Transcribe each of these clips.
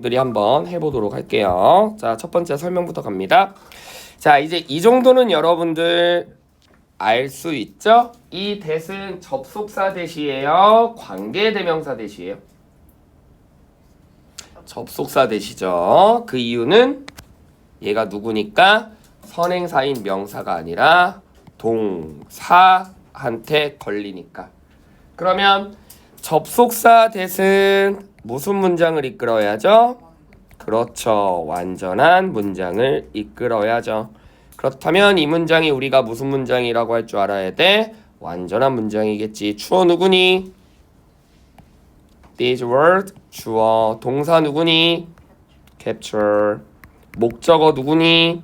들이 한번 해보도록 할게요. 자, 첫 번째 설명부터 갑니다. 자, 이제 이 정도는 여러분들 알 수 있죠? 이 that은 접속사 that이에요? 관계대명사 that이에요? 접속사 that이죠. 그 이유는 얘가 누구니까 선행사인 명사가 아니라 동사한테 걸리니까. 그러면 접속사 that은 무슨 문장을 이끌어야죠? 그렇죠. 완전한 문장을 이끌어야죠. 그렇다면 이 문장이 우리가 무슨 문장이라고 할 줄 알아야 돼? 완전한 문장이겠지. 주어 누구니? These words. 주어. 동사 누구니? Capture. 목적어 누구니?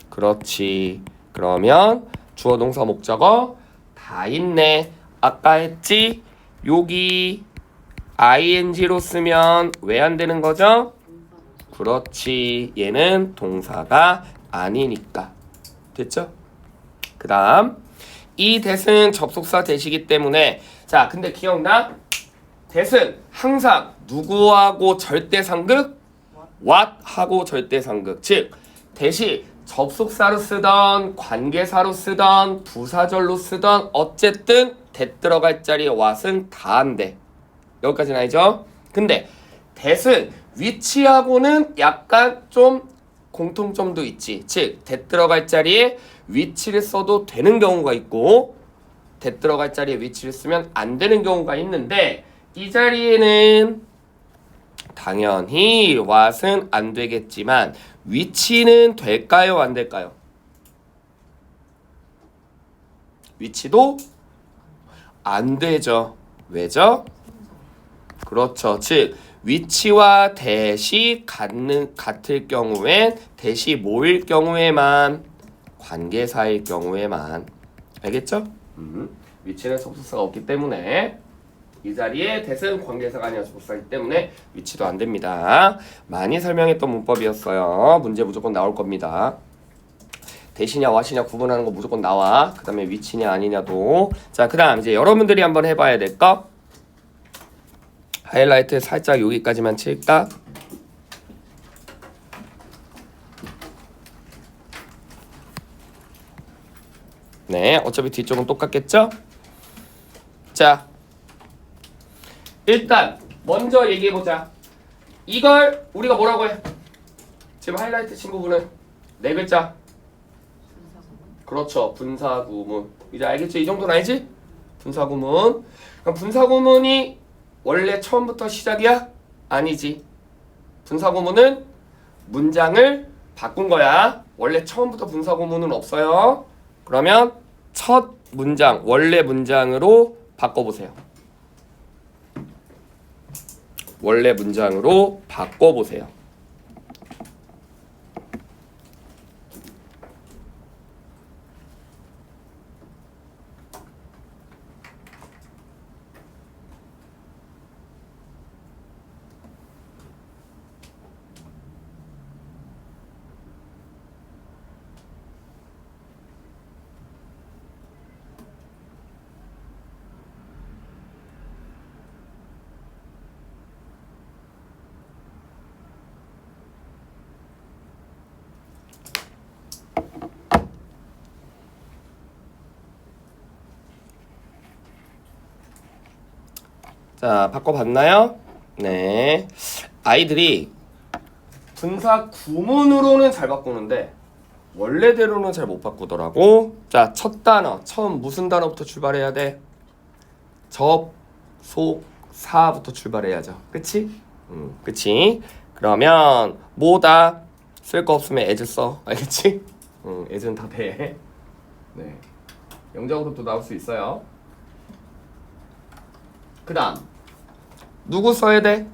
그렇지. 그러면 주어, 동사, 목적어 다 있네. 아까 했지? 여기 ing로 쓰면 왜 안 되는 거죠? 그렇지. 얘는 동사가 아니니까. 됐죠? 그 다음 이 that은 접속사 that이기 때문에 자, 근데 기억나? that은 항상 누구하고 절대상극? what하고 절대상극. 즉 that이 접속사로 쓰던 관계사로 쓰던 부사절로 쓰던 어쨌든 that 들어갈 자리에 what은 다 안 돼. 여기까지는 알죠? 근데 that은 위치하고는 약간 좀 공통점도 있지. 즉 that 들어갈 자리에 위치를 써도 되는 경우가 있고 that 들어갈 자리에 위치를 쓰면 안 되는 경우가 있는데 이 자리에는 당연히 what은 안 되겠지만 위치는 될까요? 안 될까요? 위치도 안 되죠. 왜죠? 그렇죠. 즉 위치와 that이 같을 경우엔 that이 뭐일 경우에만 관계사일 경우에만 알겠죠? 위치는 접속사가 없기 때문에 이 자리에 that은 관계사가 아니라 접속사이기 때문에 위치도 안 됩니다. 많이 설명했던 문법이었어요. 문제 무조건 나올 겁니다. that이냐 what이냐 구분하는 거 무조건 나와. 그 다음에 위치냐 아니냐도. 자, 그 다음 이제 여러분들이 한번 해봐야 될 거. 하이라이트 살짝 여기까지만 칠까? 네, 어차피 뒤쪽은 똑같겠죠? 자, 일단 먼저 얘기해보자. 이걸 우리가 뭐라고 해? 지금 하이라이트 친 부분은 네 글자. 그렇죠. 분사구문. 이제 알겠죠? 이 정도는 알지? 분사구문. 그럼 분사구문이 원래 처음부터 시작이야? 아니지. 분사구문은 문장을 바꾼 거야. 원래 처음부터 분사구문은 없어요. 그러면 첫 문장, 원래 문장으로 바꿔보세요. 원래 문장으로 바꿔보세요. 자, 바꿔봤나요? 네. 아이들이 분사 구문으로는 잘 바꾸는데 원래대로는 잘 못 바꾸더라고. 자, 첫 단어. 처음 무슨 단어부터 출발해야 돼? 접속사부터 출발해야죠. 그치? 그치? 그러면 뭐다? 쓸 거 없으면 as 써. 알겠지? as는 다 돼. 네. 영작으로도 나올 수 있어요. 그 다음 누구 써야 돼?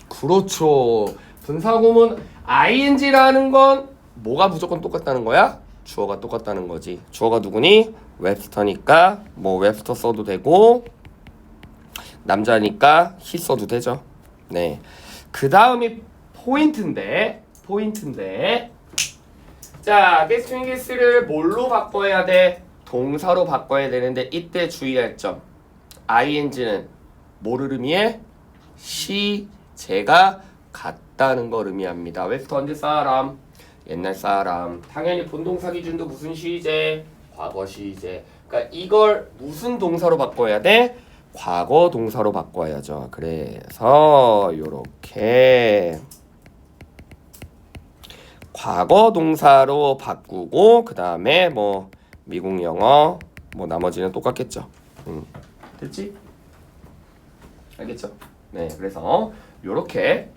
그렇죠. 분사구문 ing라는 건 뭐가 무조건 똑같다는 거야? 주어가 똑같다는 거지. 주어가 누구니? 웹스터니까 뭐 웹스터 써도 되고 남자니까 he 써도 되죠. 네. 그 다음이 포인트인데 자, 게스트윙게스를 뭘로 바꿔야 돼? 동사로 바꿔야 되는데 이때 주의할 점 ing는 뭐를 의미해? she 제가 같다는 걸 의미합니다. 웨스터 언제 사람? 옛날 사람. 당연히 본동사 기준도 무슨 시제? 과거 시제. 그러니까 이걸 무슨 동사로 바꿔야 돼? 과거 동사로 바꿔야죠. 그래서 요렇게 과거 동사로 바꾸고 그 다음에 뭐 미국 영어 뭐 나머지는 똑같겠죠. 됐지? 알겠죠? 네, 그래서 요렇게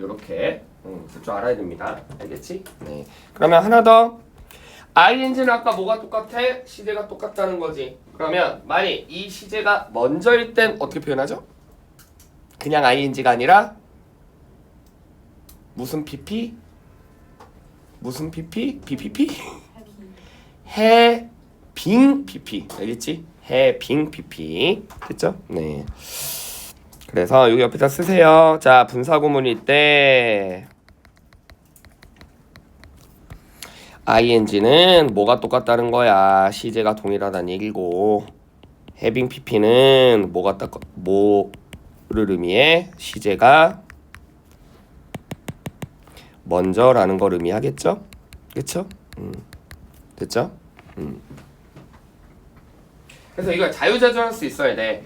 쓸 줄 알아야 됩니다. 알겠지? 네. 그러면 하나 더. ing는 아까 뭐가 똑같아? 시제가 똑같다는 거지. 그러면 만약 이 시제가 먼저일 땐 어떻게 표현하죠? 그냥 ing가 아니라 무슨 pp? 무슨 pp? bpp? 해빙 pp. 알겠지? 해빙 pp. 됐죠? 네. 그래서 여기 옆에다 쓰세요. 자, 분사구문일 때 ing는 뭐가 똑같다는 거야? 시제가 동일하다는 얘기고, having pp는 뭐를 의미해? 시제가 먼저라는 걸 의미하겠죠? 그쵸? 됐죠? 그래서 이걸 자유자재할 수 있어야 돼.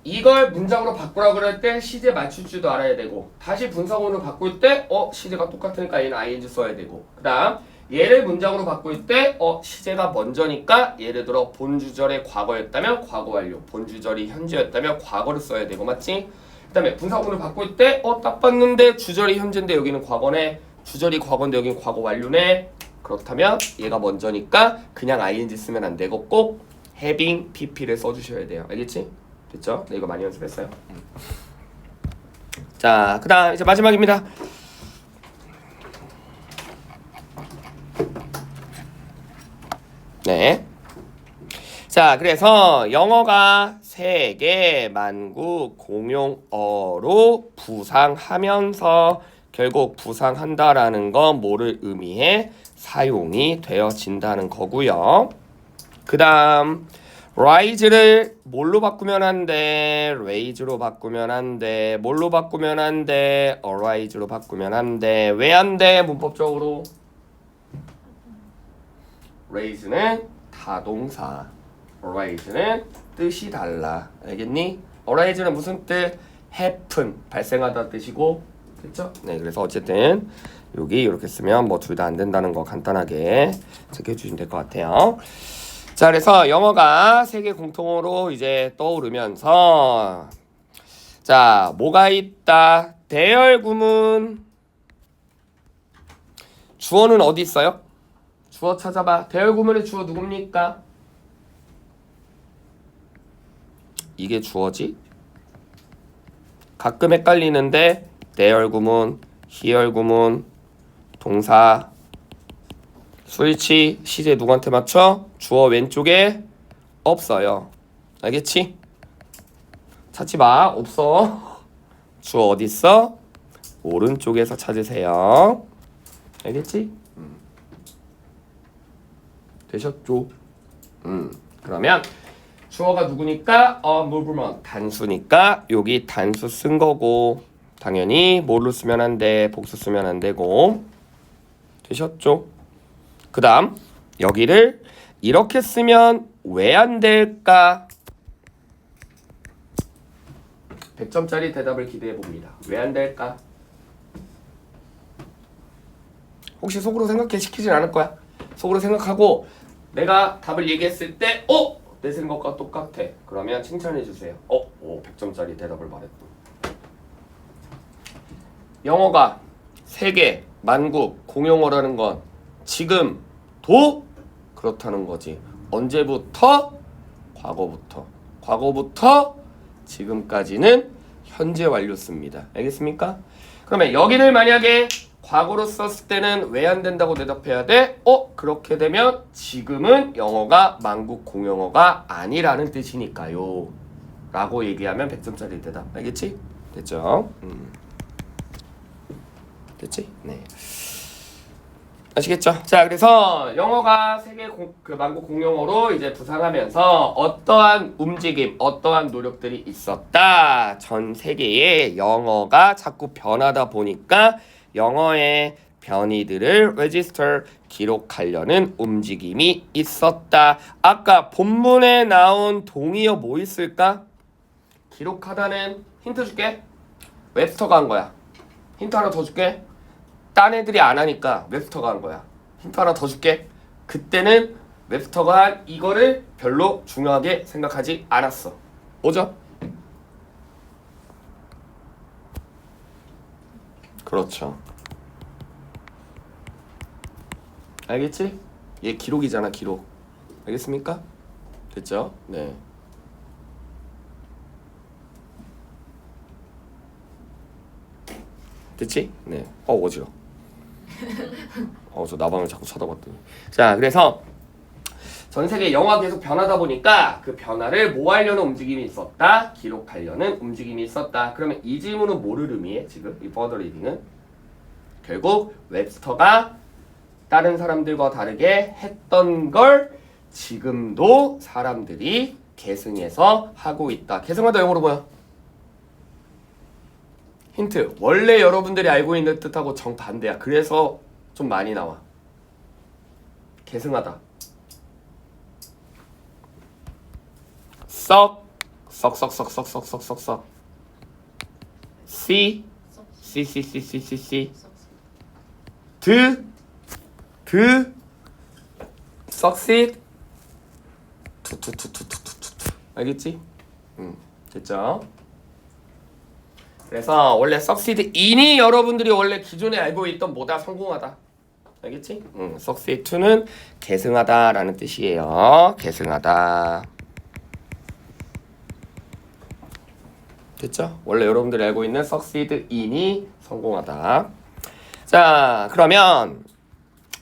이걸 문장으로 바꾸라 그럴 때 시제 맞출 줄도 알아야 되고, 다시 분사구문으로 바꿀 때 시제가 똑같으니까 얘는 ing 써야 되고, 그 다음 얘를 문장으로 바꿀 때 시제가 먼저니까 예를 들어 본주절의 과거였다면 과거 완료, 본주절이 현재였다면 과거를 써야 되고, 맞지? 그 다음에 분사구문을 바꿀 때 딱 봤는데 주절이 현재인데 여기는 과거네, 주절이 과거인데 여기는 과거 완료네. 그렇다면 얘가 먼저니까 그냥 ing 쓰면 안 되고 꼭 having pp를 써주셔야 돼요. 알겠지? 됐죠? 네, 이거 많이 연습했어요. 자, 그 다음 이제 마지막입니다. 네. 자, 그래서 영어가 세계 만국 공용어로 부상하면서 결국 부상한다라는 건 뭐를 의미해? 사용이 되어진다는 거고요. 그 다음 rise를 뭘로 바꾸면 안 돼? raise로 바꾸면 안 돼. 뭘로 바꾸면 안 돼? arise로 바꾸면 안 돼. 왜 안 돼? 문법적으로 raise는 타동사, arise는 뜻이 달라. 알겠니? arise는 무슨 뜻? happen, 발생하다 뜻이고, 됐죠? 네, 그래서 어쨌든 여기 이렇게 쓰면 뭐 둘 다 안 된다는 거 간단하게 체크해 주시면 될 것 같아요. 자, 그래서 영어가 세계 공통어로 이제 떠오르면서, 자, 뭐가 있다? 대열 구문. 주어는 어디 있어요? 주어 찾아봐. 대열 구문의 주어 누굽니까? 이게 주어지? 가끔 헷갈리는데 대열 구문, 희열 구문, 동사, 수일치, 시제 누구한테 맞춰? 주어 왼쪽에 없어요. 알겠지? 찾지 마. 없어. 주어 어디 있어? 오른쪽에서 찾으세요. 알겠지? 되셨죠? 그러면 주어가 누구니까? movement 단수니까 여기 단수 쓴 거고, 당연히 뭘로 쓰면 안 돼? 복수 쓰면 안 되고. 되셨죠? 그 다음 여기를 이렇게 쓰면 왜 안 될까? 100점짜리 대답을 기대해 봅니다. 왜 안 될까? 혹시 속으로 생각해? 시키진 않을 거야. 속으로 생각하고 내가 답을 얘기했을 때 내 생각과 똑같아. 그러면 칭찬해 주세요. 100점짜리 대답을 말했고. 영어가 세계, 만국, 공용어라는 건 지금도 그렇다는 거지. 언제부터? 과거부터. 과거부터 지금까지는 현재 완료 씁니다. 알겠습니까? 그러면 여기를 만약에 과거로 썼을 때는 왜 안 된다고 대답해야 돼? 그렇게 되면 지금은 영어가 만국 공용어가 아니라는 뜻이니까요. 라고 얘기하면 100점짜리 대답. 알겠지? 됐죠? 됐지? 네. 아시겠죠? 자, 그래서 영어가 세계 그 만국 공용어로 이제 부상하면서 어떠한 움직임, 어떠한 노력들이 있었다. 전 세계에 영어가 자꾸 변하다 보니까 영어의 변이들을 register, 기록하려는 움직임이 있었다. 아까 본문에 나온 동의어 뭐 있을까? 기록하다는 힌트 줄게. 웹스터가 한 거야. 힌트 하나 더 줄게. 딴 애들이 안 하니까 웹스터가 한 거야. 힌트 하나 더 줄게. 그때는 웹스터가 한 이거를 별로 중요하게 생각하지 않았어. 오죠? 그렇죠. 알겠지? 얘 기록이잖아, 기록. 알겠습니까? 됐죠? 네. 됐지? 네. 어지러워. 저 나방을 자꾸 쳐다봤더니. 자, 그래서 전 세계 영어가 계속 변하다 보니까 그 변화를 뭐 하려는 움직임이 있었다? 기록하려는 움직임이 있었다. 그러면 이 질문은 뭐를 의미해? 지금 이 further reading은 결국 웹스터가 다른 사람들과 다르게 했던 걸 지금도 사람들이 계승해서 하고 있다. 계승하다 영어로 뭐야? 힌트. 원래 여러분들이 알고 있는 뜻하고 정반대야. 그래서 좀 많이 나와. 계승하다. 썩 C succeed 알겠지? 됐죠? 그래서 원래 succeed in이 여러분들이 원래 기존에 알고 있던 뭐다? 성공하다. 알겠지? succeed to는 계승하다라는 뜻이에요. 계승하다. 됐죠? 원래 여러분들이 알고 있는 succeed in이 성공하다. 자, 그러면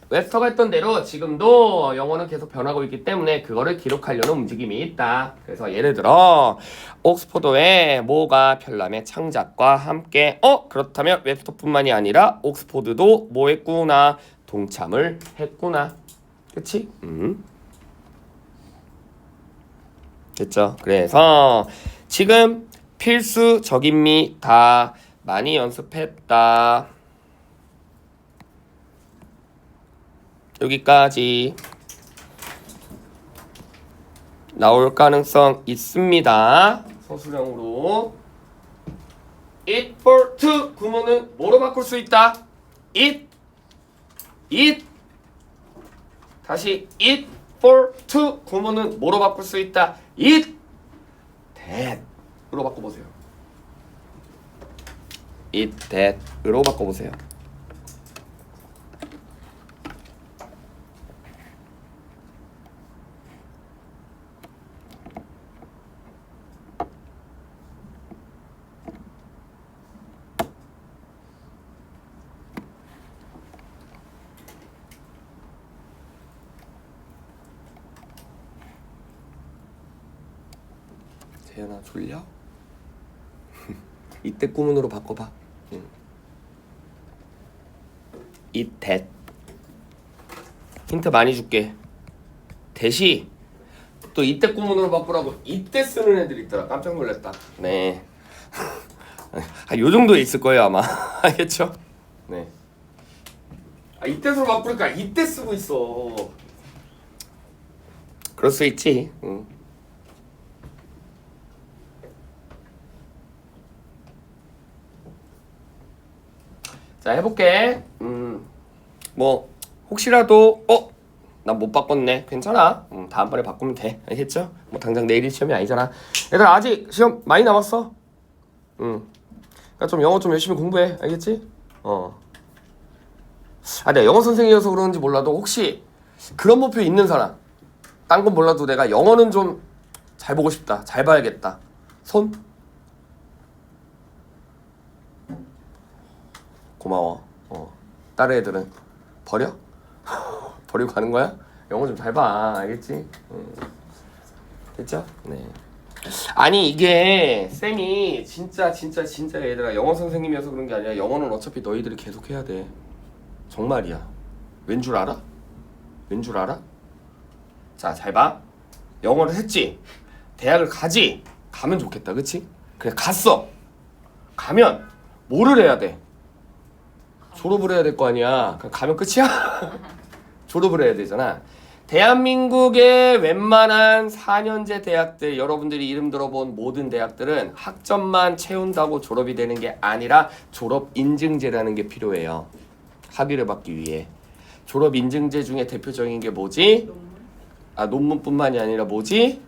웹스터가 했던 대로 지금도 영어는 계속 변하고 있기 때문에 그거를 기록하려는 움직임이 있다. 그래서 예를 들어 옥스포드의 뭐가 편람의 창작과 함께 그렇다면 웹스터뿐만이 아니라 옥스포드도 뭐 했구나? 동참을 했구나. 그치? 됐죠? 그래서 지금 필수적임미 다 많이 연습했다. 여기까지 나올 가능성 있습니다. 서술형으로 it for to 구문은 뭐로 바꿀 수 있다? it 다시 it for to 구문은 뭐로 바꿀 수 있다? it that으로 바꿔보세요. it that으로 바꿔보세요. 태연아 졸려? 이때 구문으로 바꿔봐. it that 힌트 많이 줄게. 대시 또 이때 구문으로 바꾸라고 이때 쓰는 애들 있더라. 깜짝 놀랐다. 네. 요 정도에 있을 거예요 아마. 알겠죠? 네. 이때 쓰로 바꾸니까 이때 쓰고 있어. 그럴 수 있지. 자, 해볼게. 뭐 혹시라도 난 못 바꿨네. 괜찮아. 다음번에 바꾸면 돼. 알겠죠? 뭐 당장 내일이 시험이 아니잖아. 얘들아 아직 시험 많이 남았어. 그러니까 좀 영어 좀 열심히 공부해. 알겠지? 내가 영어 선생님이어서 그런지 몰라도 혹시 그런 목표 있는 사람, 딴 건 몰라도 내가 영어는 좀 잘 보고 싶다. 잘 봐야겠다. 손? 고마워. 다른 애들은 버려? 버리고 가는 거야? 영어 좀 잘 봐. 알겠지? 됐죠? 네. 아니 이게 쌤이 진짜 얘들아 영어 선생님이어서 그런 게 아니라 영어는 어차피 너희들이 계속 해야 돼. 정말이야. 왠 줄 알아? 왠 줄 알아? 자, 잘 봐. 영어를 했지. 대학을 가지. 가면 좋겠다, 그치? 그래, 갔어. 가면 뭐를 해야 돼? 졸업을 해야 될 거 아니야. 그냥 가면 끝이야? 졸업을 해야 되잖아. 대한민국의 웬만한 4년제 대학들, 여러분들이 이름 들어본 모든 대학들은 학점만 채운다고 졸업이 되는 게 아니라 졸업 인증제라는 게 필요해요. 학위를 받기 위해. 졸업 인증제 중에 대표적인 게 뭐지? 논문뿐만이 아니라 뭐지?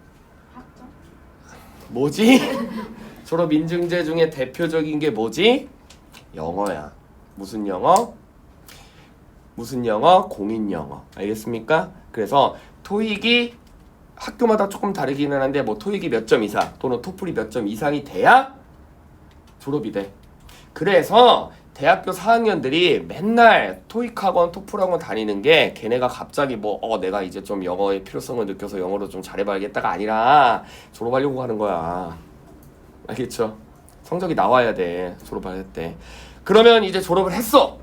뭐지? 졸업 인증제 중에 대표적인 게 뭐지? 영어야. 무슨 영어? 무슨 영어? 공인영어. 알겠습니까? 그래서 토익이 학교마다 조금 다르기는 한데 뭐 토익이 몇 점 이상 또는 토플이 몇 점 이상이 돼야 졸업이 돼. 그래서 대학교 4학년들이 맨날 토익학원, 토플학원 다니는 게 걔네가 갑자기 내가 이제 좀 영어의 필요성을 느껴서 영어로 좀 잘해봐야겠다가 아니라 졸업하려고 하는 거야. 알겠죠? 성적이 나와야 돼. 졸업할 때. 그러면 이제 졸업을 했어.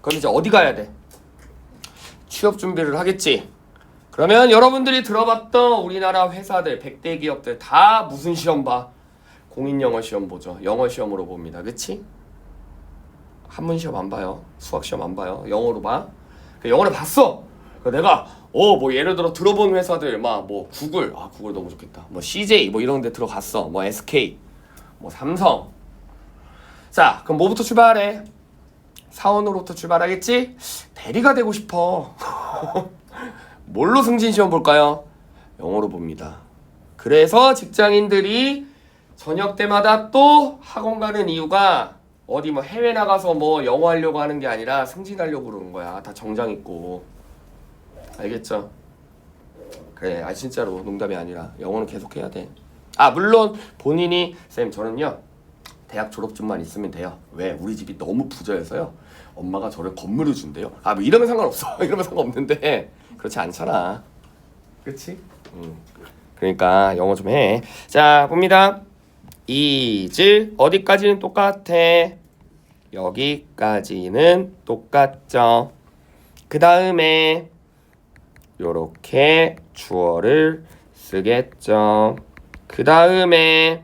그럼 이제 어디 가야 돼? 취업 준비를 하겠지. 그러면 여러분들이 들어봤던 우리나라 회사들, 100대 기업들 다 무슨 시험 봐? 공인영어 시험 보죠. 영어 시험으로 봅니다. 그치? 한문 시험 안 봐요. 수학 시험 안 봐요. 영어로 봐. 영어를 봤어. 내가 예를 들어 들어본 회사들 구글, 구글 너무 좋겠다. CJ 이런 데 들어갔어. SK, 삼성. 자, 그럼 뭐부터 출발해? 사원으로부터 출발하겠지? 대리가 되고 싶어. 뭘로 승진 시험 볼까요? 영어로 봅니다. 그래서 직장인들이 저녁 때마다 또 학원 가는 이유가 어디 해외 나가서 영어 하려고 하는 게 아니라 승진하려고 그러는 거야. 다 정장 입고. 알겠죠? 그래, 진짜로 농담이 아니라 영어는 계속 해야 돼. 물론 본인이 쌤 저는요 대학 졸업증만 있으면 돼요. 왜? 우리 집이 너무 부자여서요. 엄마가 저를 건물을 준대요. 이러면 상관없어. 이러면 상관없는데 그렇지 않잖아. 그렇지? 그러니까 영어 좀 해. 자, 봅니다. is 어디까지는 똑같아? 여기까지는 똑같죠. 그 다음에 요렇게 주어를 쓰겠죠. 그 다음에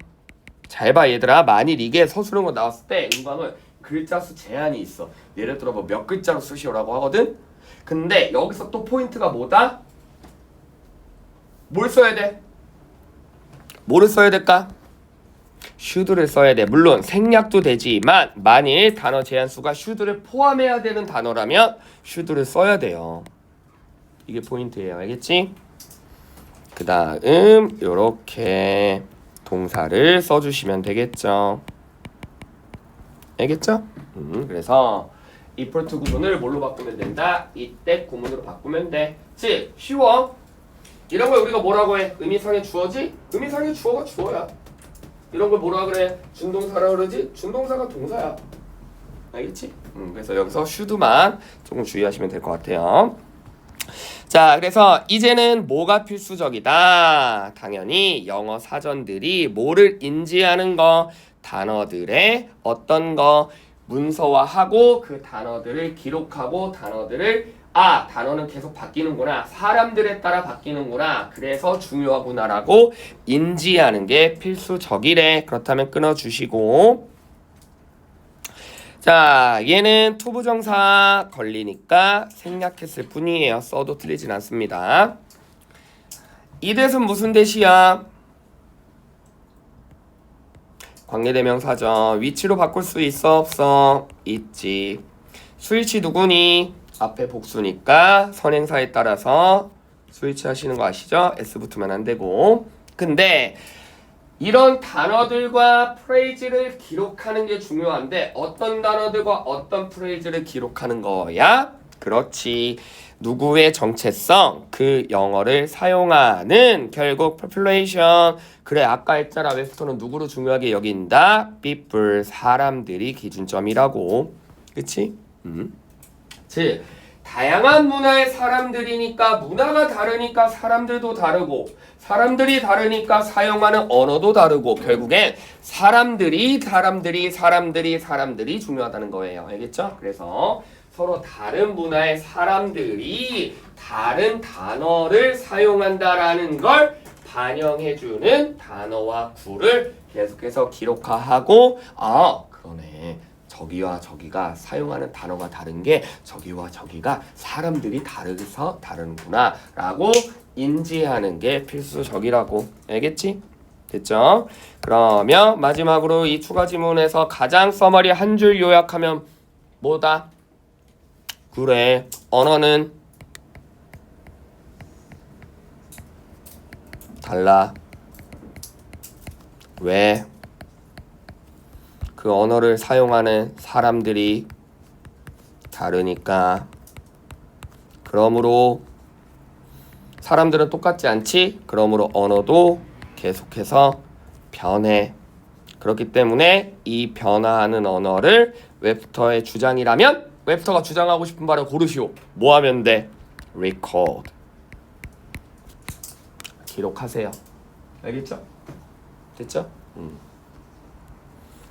잘 봐 얘들아. 만일 이게 서술형으로 나왔을 때 음방은 글자 수 제한이 있어. 예를 들어 몇 글자로 쓰시오라고 하거든. 근데 여기서 또 포인트가 뭐다? 뭘 써야 돼? 뭐를 써야 될까? should를 써야 돼. 물론 생략도 되지만 만일 단어 제한 수가 should를 포함해야 되는 단어라면 should를 써야 돼요. 이게 포인트예요. 알겠지? 그 다음 요렇게 동사를 써주시면 되겠죠. 알겠죠? 그래서 equal to 구문을 뭘로 바꾸면 된다? 이때 구문으로 바꾸면 돼. 즉 쉬워. 이런 걸 우리가 뭐라고 해? 의미상의 주어지? 의미상의 주어가 주어야. 이런 걸 뭐라 그래? 준동사라 그러지? 준동사가 동사야. 알겠지? 그래서 여기서 should만 조금 주의하시면 될 것 같아요. 자, 그래서 이제는 뭐가 필수적이다? 당연히 영어 사전들이 뭐를 인지하는 거, 단어들의 어떤 거 문서화하고 그 단어들을 기록하고 단어들을 단어는 계속 바뀌는구나. 사람들에 따라 바뀌는구나. 그래서 중요하구나라고 인지하는 게 필수적이래. 그렇다면 끊어주시고. 자, 얘는 투부정사 걸리니까 생략했을 뿐이에요. 써도 틀리진 않습니다. 이 대은 무슨 대시야? 관계대명사죠. 위치로 바꿀 수 있어 없어? 있지. 수일치 누구니? 앞에 복수니까 선행사에 따라서 수일치 하시는 거 아시죠? S 붙으면 안 되고. 근데 이런 단어들과 프레이즈를 기록하는 게 중요한데 어떤 단어들과 어떤 프레이즈를 기록하는 거야? 그렇지. 누구의 정체성, 그 영어를 사용하는 결국 population. 그래, 아까 했잖아. 웹스토는 누구로 중요하게 여긴다? people, 사람들이 기준점이라고. 그치? 즉 다양한 문화의 사람들이니까 문화가 다르니까 사람들도 다르고 사람들이 다르니까 사용하는 언어도 다르고 결국엔 사람들이 중요하다는 거예요. 알겠죠? 그래서 서로 다른 문화의 사람들이 다른 단어를 사용한다라는 걸 반영해주는 단어와 구를 계속해서 기록하고 그러네. 저기와 저기가 사용하는 단어가 다른 게 저기와 저기가 사람들이 다르서 다르구나 라고 인지하는 게 필수적이라고. 알겠지? 됐죠? 그러면 마지막으로 이 추가 지문에서 가장 서머리 한 줄 요약하면 뭐다? 그래, 언어는 달라. 왜? 그 언어를 사용하는 사람들이 다르니까. 그러므로 사람들은 똑같지 않지? 그러므로 언어도 계속해서 변해. 그렇기 때문에 이 변화하는 언어를 웹스터의 주장이라면 웹스터가 주장하고 싶은 말을 고르시오. 뭐 하면 돼? record. 기록하세요. 알겠죠? 됐죠?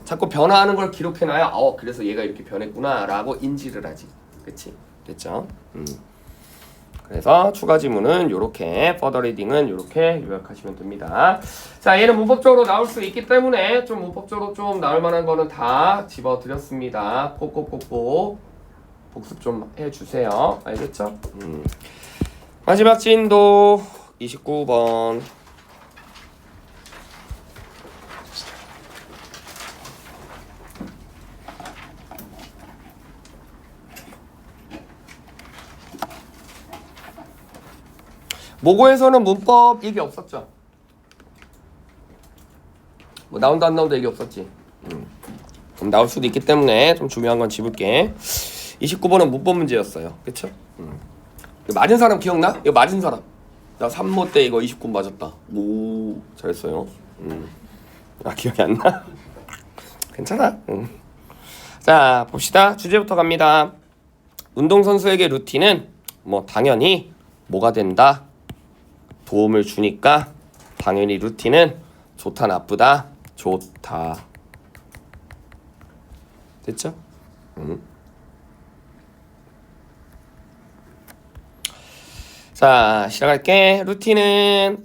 자꾸 변화하는 걸 기록해놔야 그래서 얘가 이렇게 변했구나 라고 인지를 하지. 그치? 됐죠? 그래서 추가 지문은 이렇게, further reading은 이렇게 요약하시면 됩니다. 자, 얘는 문법적으로 나올 수 있기 때문에 좀 문법적으로 좀 나올 만한 거는 다 집어드렸습니다. 꼭꼭꼭꼭 복습 좀 해주세요. 알겠죠? 마지막 진도 29번. 모고에서는 문법 얘기 없었죠? 뭐 나온다 안 나온다 얘기 없었지? 그럼 나올 수도 있기 때문에 좀 중요한 건 집을게. 29번은 문법 문제였어요. 그쵸? 이거 맞은 사람 기억나? 이거 맞은 사람. 나 3모 때 이거 29 맞았다. 오, 잘했어요. 기억이 안 나? 괜찮아. 자, 봅시다. 주제부터 갑니다. 운동선수에게 루틴은 뭐 당연히 뭐가 된다? 도움을 주니까 당연히 루틴은 좋다 나쁘다? 좋다. 됐죠? 자, 시작할게. 루틴은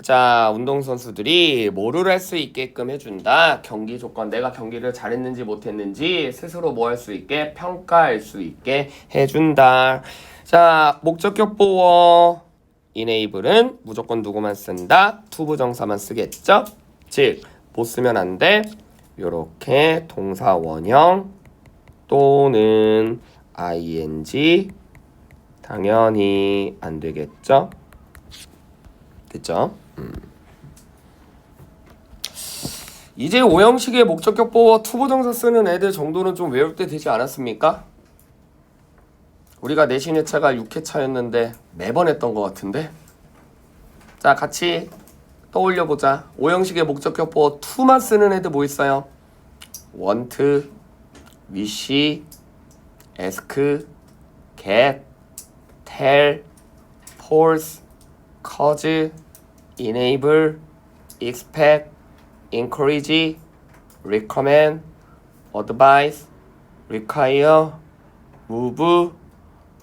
운동선수들이 뭐를 할 수 있게끔 해준다. 경기 조건, 내가 경기를 잘했는지 못했는지 스스로 뭐 할 수 있게 평가할 수 있게 해준다. 자, 목적격 보어 enable은 무조건 누구만 쓴다? 투부정사만 쓰겠죠? 즉, 뭐 쓰면 안 돼? 요렇게 동사 원형 또는 ing 당연히 안 되겠죠? 됐죠? 이제 오형식의 목적격 보어 투부정사 쓰는 애들 정도는 좀 외울 때 되지 않았습니까? 우리가 내신 회차가 6회차였는데 매번 했던 것 같은데? 자, 같이 떠올려보자. 오형식의 목적격 보어 to만 쓰는 애들 뭐 있어요? want, wish, ask, get, tell, force, cause, enable, expect, encourage, recommend, advise, require, move,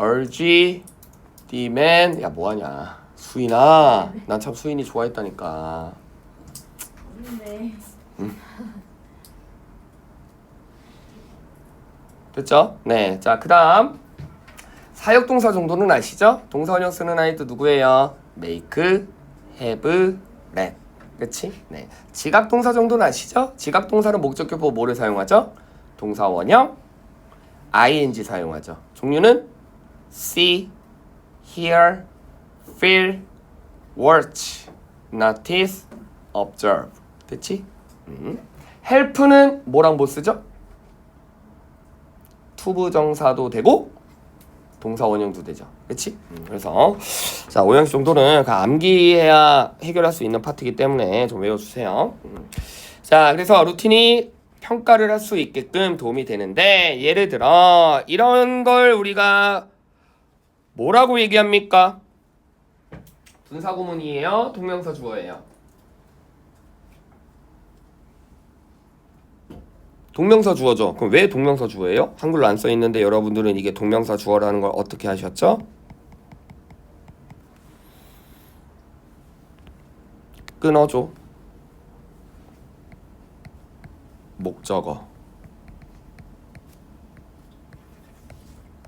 urge, demand. 야, 뭐하냐 수인아. 난 참 수인이 좋아했다니까. 네. 됐죠? 네. 자, 그 다음 사역동사 정도는 아시죠? 동사원형 쓰는 아이도 누구예요? make, have, let. 그치? 네. 지각동사 정도는 아시죠? 지각동사는 목적격 보고 뭐를 사용하죠? 동사원형 ing 사용하죠. 종류는 see, hear, feel, watch, notice, observe. 그치? help는 뭐랑 뭐 쓰죠? 투부정사도 되고 동사 원형도 되죠. 그치? 그래서 자, 5형식 정도는 암기해야 해결할 수 있는 파트이기 때문에 좀 외워주세요. 자, 그래서 루틴이 평가를 할 수 있게끔 도움이 되는데 예를 들어 이런 걸 우리가 뭐라고 얘기합니까? 분사구문이에요? 동명사 주어예요? 동명사 주어죠. 그럼 왜 동명사 주어예요? 한글로 안 써있는데 여러분들은 이게 동명사 주어라는 걸 어떻게 하셨죠? 끊어줘. 목적어.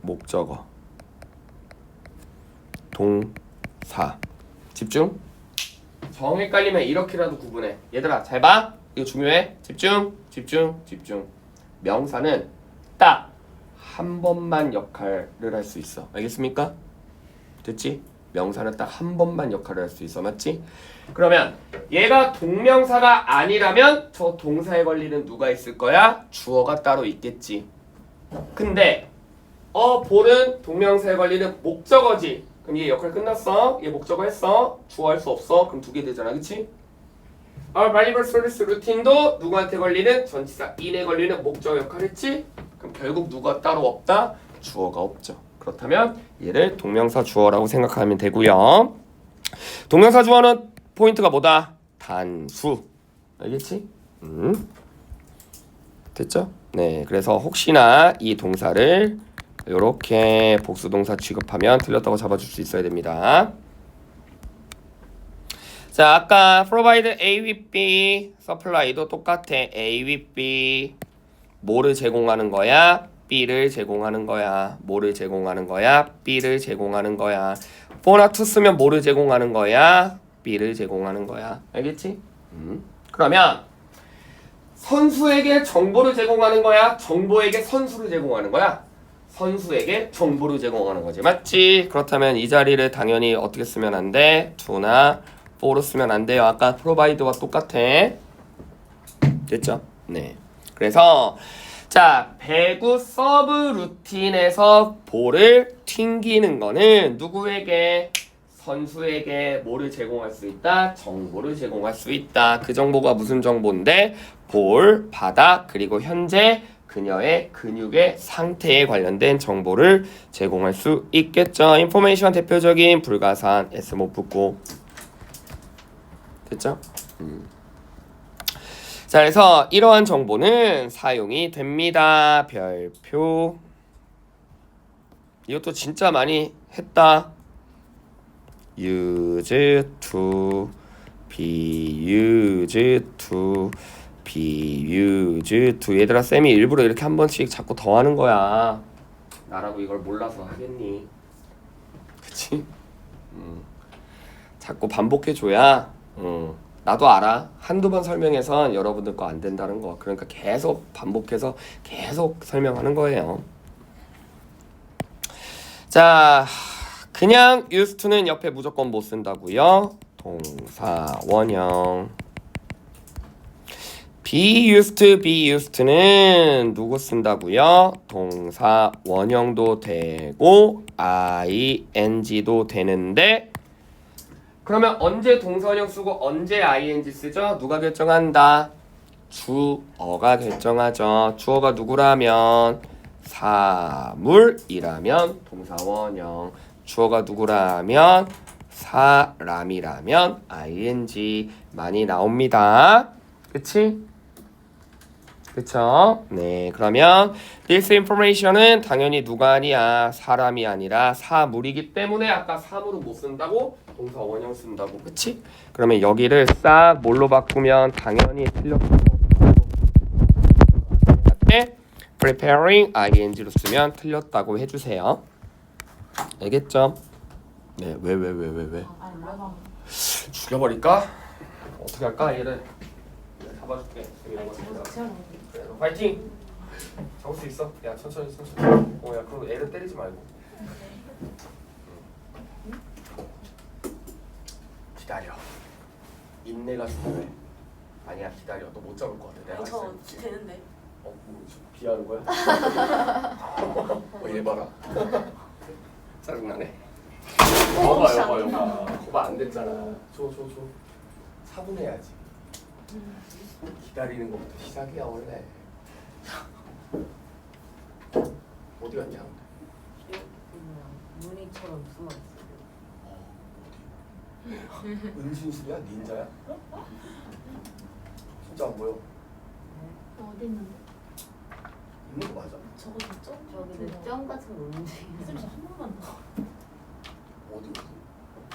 목적어. 동사. 집중. 정 헷갈리면 이렇게라도 구분해. 얘들아 잘 봐. 이거 중요해. 집중. 집중. 집중. 명사는 딱 한 번만 역할을 할 수 있어. 알겠습니까? 됐지? 명사는 딱 한 번만 역할을 할 수 있어. 맞지? 그러면 얘가 동명사가 아니라면 저 동사에 걸리는 누가 있을 거야? 주어가 따로 있겠지. 근데 볼은 동명사에 걸리는 목적어지. 그럼 얘 역할 끝났어. 얘 목적어 했어. 주어 할 수 없어. 그럼 두 개 되잖아. 그치? Our valuable service routine도 누구한테 걸리는 전치사 in에 걸리는 목적어 역할 했지? 그럼 결국 누가 따로 없다? 주어가 없죠. 그렇다면 얘를 동명사 주어라고 생각하면 되고요. 동명사 주어는 포인트가 뭐다? 단수. 알겠지? 됐죠? 네, 그래서 혹시나 이 동사를 이렇게 복수동사 취급하면 틀렸다고 잡아줄 수 있어야 됩니다. 자, 아까 provide A with B, supply도 똑같아. A with B. 뭐를 제공하는 거야? B를 제공하는 거야. 뭐를 제공하는 거야? B를 제공하는 거야. for나 to 쓰면 뭐를 제공하는 거야? B를 제공하는 거야. 알겠지? 그러면 선수에게 정보를 제공하는 거야? 정보에게 선수를 제공하는 거야? 선수에게 정보를 제공하는 거지. 맞지? 그렇다면 이 자리를 당연히 어떻게 쓰면 안 돼? to나 for로 쓰면 안 돼요. 아까 provide와 똑같아. 됐죠? 네. 그래서 자, 배구 서브 루틴에서 볼을 튕기는 거는 누구에게? 선수에게 뭐를 제공할 수 있다? 정보를 제공할 수 있다. 그 정보가 무슨 정보인데? 볼, 바닥, 그리고 현재 그녀의 근육의 상태에 관련된 정보를 제공할 수 있겠죠. 인포메이션 대표적인 불가산 S 못 붙고. 됐죠? 자, 그래서 이러한 정보는 사용이 됩니다. 별표. 이것도 진짜 많이 했다. use to, be used to, be used to. 얘들아, 쌤이 일부러 이렇게 한 번씩 자꾸 더 하는 거야. 나라고 이걸 몰라서 하겠니? 그치? 자꾸 반복해줘야 나도 알아. 한두 번 설명해선 여러분들 거 안 된다는 거. 그러니까 계속 반복해서 계속 설명하는 거예요. 자, 그냥 used to는 옆에 무조건 못 쓴다고요. 동사 원형. be used to, be used to는 누구 쓴다고요? 동사 원형도 되고 ing도 되는데, 그러면 언제 동사원형 쓰고 언제 ing 쓰죠? 누가 결정한다? 주어가 결정하죠. 주어가 누구라면? 사물이라면 동사원형. 주어가 누구라면? 사람이라면 ing. 많이 나옵니다. 그치? 그쵸? 네, 그러면 this information은 당연히 누가 아니야? 사람이 아니라 사물이기 때문에 아까 사물은 못 쓴다고? 동사 원형 쓴다고. 그치? 그러면 여기를 싹 뭘로 바꾸면 당연히 틀렸고, preparing ing로 쓰면 틀렸다고 해주세요. 알겠죠? 네, 왜? 죽여버릴까? 어떻게 할까? 얘를 잡아줄게. 그래, 파이팅! 잡을 수 있어. 야, 천천히. 야, 그럼 애를 때리지 말고. 기다려. 인내가 중요해. 아니야, 기다려. 너 못 잡을 것 같아. 내가 저 했을 때. 되는데. 뭐 비하는 거야? 얘 봐라. 짜증나네. 봐봐. 거봐 안 됐잖아. 줘. 차분해야지. 기다리는 것부터 시작이야 원래. 어디 갔냐? 무늬처럼 숨어 있어. 은신술이야? 닌자야? 진짜 안 보여. 어디 있는데? 있는 거 맞아? 저거 좀 저기 점 같은 거 움직이는. 쌤, 저한 번만 더. 어디?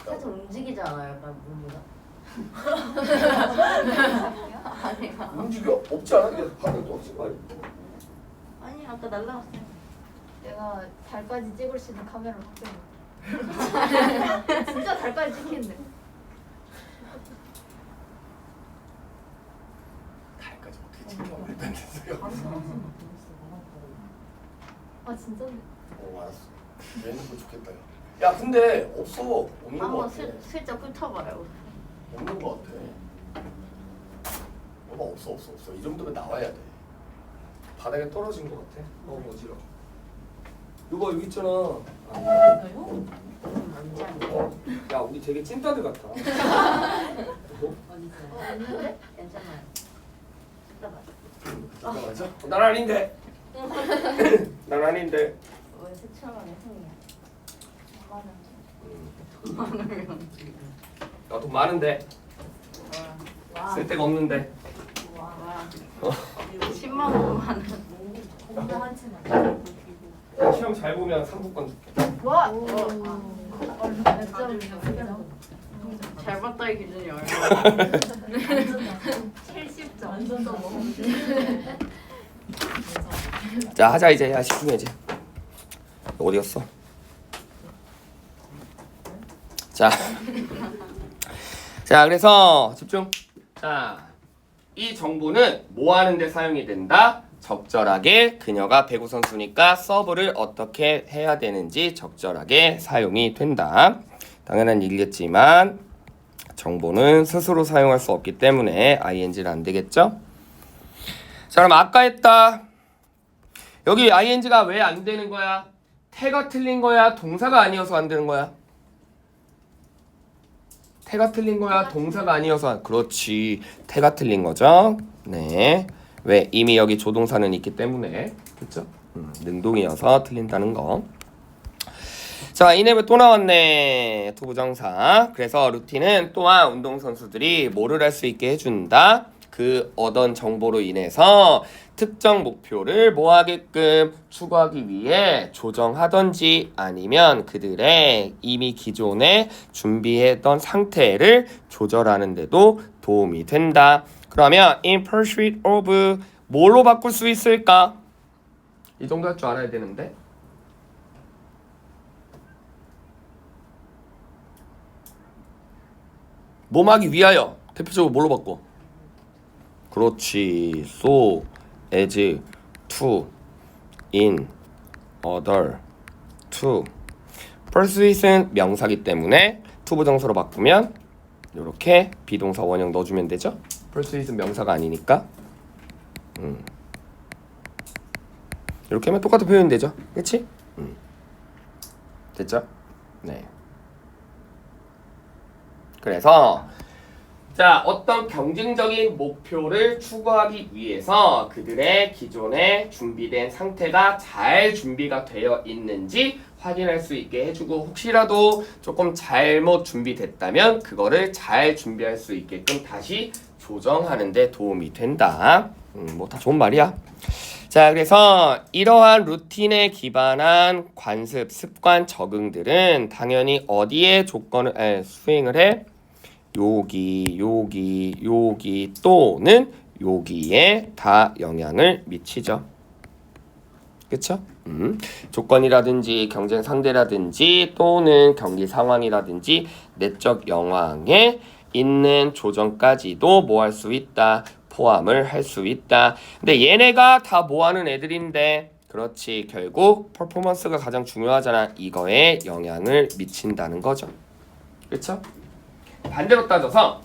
살짝 움직이지 않아요? 약간 무늬가? 아니야. 움직여? 없지 않아? 근데 바닥도 없지 말이. 아니 아까 날라갔어요. 내가 달까지 찍을 수 있는 카메라를 확보해. 진짜 달까지 찍히는데. 달까지 어떻게 챙겨? 일단 됐어요. 아 진짜네. 알았어. 얘는 뭐 좋겠다. 야 근데 없어. 없는 거 한번 같아. 슬쩍 훑어봐요. 없는 거 같아. 없어. 이 정도면 나와야 돼. 바닥에 떨어진 것 같아. 어지러. 이거 여기 있잖아. 뭔지 아니야? 야 우리 되게 찐따들 같다. 어디 있어요? 있는데? 괜찮아요. 훑어봐. 이거 맞아? 난 아닌데. 난 아닌데. 왜 색칠하는 흥이야? 나 돈 많은데. 와. 쓸 데가 없는데. 와. 10만 원만. 공부 한 채만. 시험 잘 보면 상품권 줄게. 와. 얼른 몇 점이야? 잘 봤다의 기준이 얼마? 70점. 완전 더 먹어. 자 하자 이제. 야 집중해 이제. 어디 갔어? 자. 자 그래서 집중. 자. 이 정보는 뭐 하는데 사용이 된다? 적절하게 그녀가 배구 선수니까 서브를 어떻게 해야 되는지 적절하게 사용이 된다. 당연한 얘기겠지만 정보는 스스로 사용할 수 없기 때문에 ing는 안 되겠죠? 자 그럼 아까 했다. 여기 ing가 왜 안 되는 거야? 태가 틀린 거야? 동사가 아니어서 안 되는 거야? 태가 틀린 거야? 동사가 아니어서. 그렇지. 태가 틀린 거죠. 네. 왜? 이미 여기 조동사는 있기 때문에. 그쵸? 능동이어서 틀린다는 거. 자, 이내부 또 나왔네. 투부정사. 그래서 루틴은 또한 운동선수들이 뭐를 할 수 있게 해준다. 그 얻은 정보로 인해서 특정 목표를 뭐 하게끔 추구하기 위해 조정하던지 아니면 그들의 이미 기존에 준비했던 상태를 조절하는 데도 도움이 된다. 그러면 in pursuit of 뭘로 바꿀 수 있을까? 이 정도 할 줄 알아야 되는데. 몸하기 위하여 대표적으로 뭘로 바꿔? 그렇지. so, as, to, in, order, to. pursuit은 명사기 때문에 to 부정사로 바꾸면 이렇게 비동사 원형 넣어주면 되죠. pursuit은 명사가 아니니까. 이렇게 하면 똑같은 표현이 되죠. 그치? 됐죠? 네. 그래서 자, 어떤 경쟁적인 목표를 추구하기 위해서 그들의 기존에 준비된 상태가 잘 준비가 되어 있는지 확인할 수 있게 해주고, 혹시라도 조금 잘못 준비됐다면 그거를 잘 준비할 수 있게끔 다시 조정하는 데 도움이 된다. 뭐 다 좋은 말이야. 자, 그래서 이러한 루틴에 기반한 관습, 습관, 적응들은 당연히 어디에 조건을 수행을 해? 여기 또는 여기에 다 영향을 미치죠. 그쵸? 조건이라든지 경쟁 상대라든지 또는 경기 상황이라든지 내적 영향에 있는 조정까지도 뭐 할 수 있다? 포함을 할 수 있다. 근데 얘네가 다 뭐 하는 애들인데, 그렇지, 결국 퍼포먼스가 가장 중요하잖아. 이거에 영향을 미친다는 거죠. 그쵸? 반대로 따져서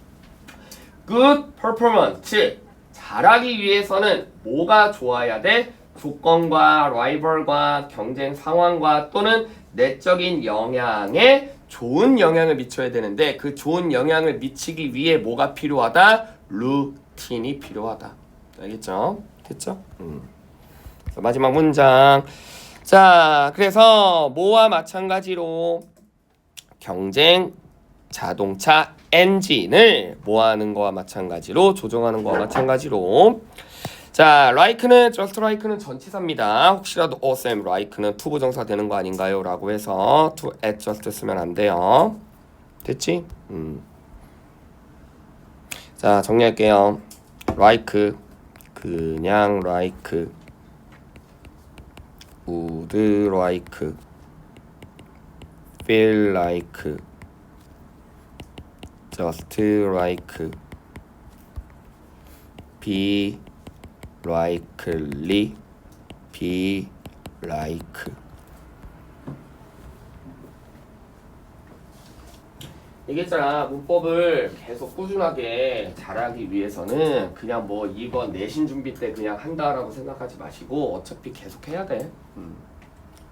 good performance, 잘하기 위해서는 뭐가 좋아야 돼? 조건과 라이벌과 경쟁 상황과 또는 내적인 영향에 좋은 영향을 미쳐야 되는데, 그 좋은 영향을 미치기 위해 뭐가 필요하다? 루틴이 필요하다. 알겠죠? 됐죠? 그래서 마지막 문장, 자, 그래서 뭐와 마찬가지로 경쟁 자동차 엔진을 뭐 하는 거와 마찬가지로 조정하는 거와 마찬가지로 자, like는 just like는 전치사입니다. 혹시라도 쌤 like는 to 부정사 되는 거 아닌가요? 라고 해서 to at just 쓰면 안 돼요. 됐지? 자, 정리할게요. like 그냥 like would like feel like just like be likely be like 얘기했잖아. 문법을 계속 꾸준하게 잘하기 위해서는 그냥 뭐 이번 내신 준비 때 그냥 한다라고 생각하지 마시고 어차피 계속 해야 돼.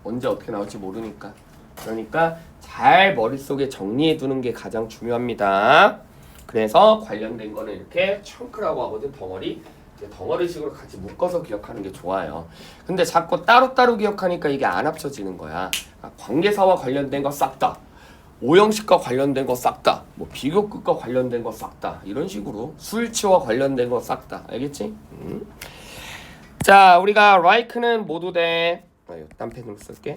언제 어떻게 나올지 모르니까. 그러니까 잘 머릿속에 정리해 두는 게 가장 중요합니다. 그래서 관련된 거는 이렇게 청크라고 하거든. 덩어리. 덩어리식으로 같이 묶어서 기억하는 게 좋아요. 근데 자꾸 따로따로 기억하니까 이게 안 합쳐지는 거야. 관계사와 관련된 거 싹 다. 오형식과 관련된 거 싹 다. 뭐 비교급과 관련된 거 싹 다. 이런 식으로 수일치와 관련된 거 싹 다. 알겠지? 자, 우리가 like는 모두 돼. 딴 펜으로 쓸게.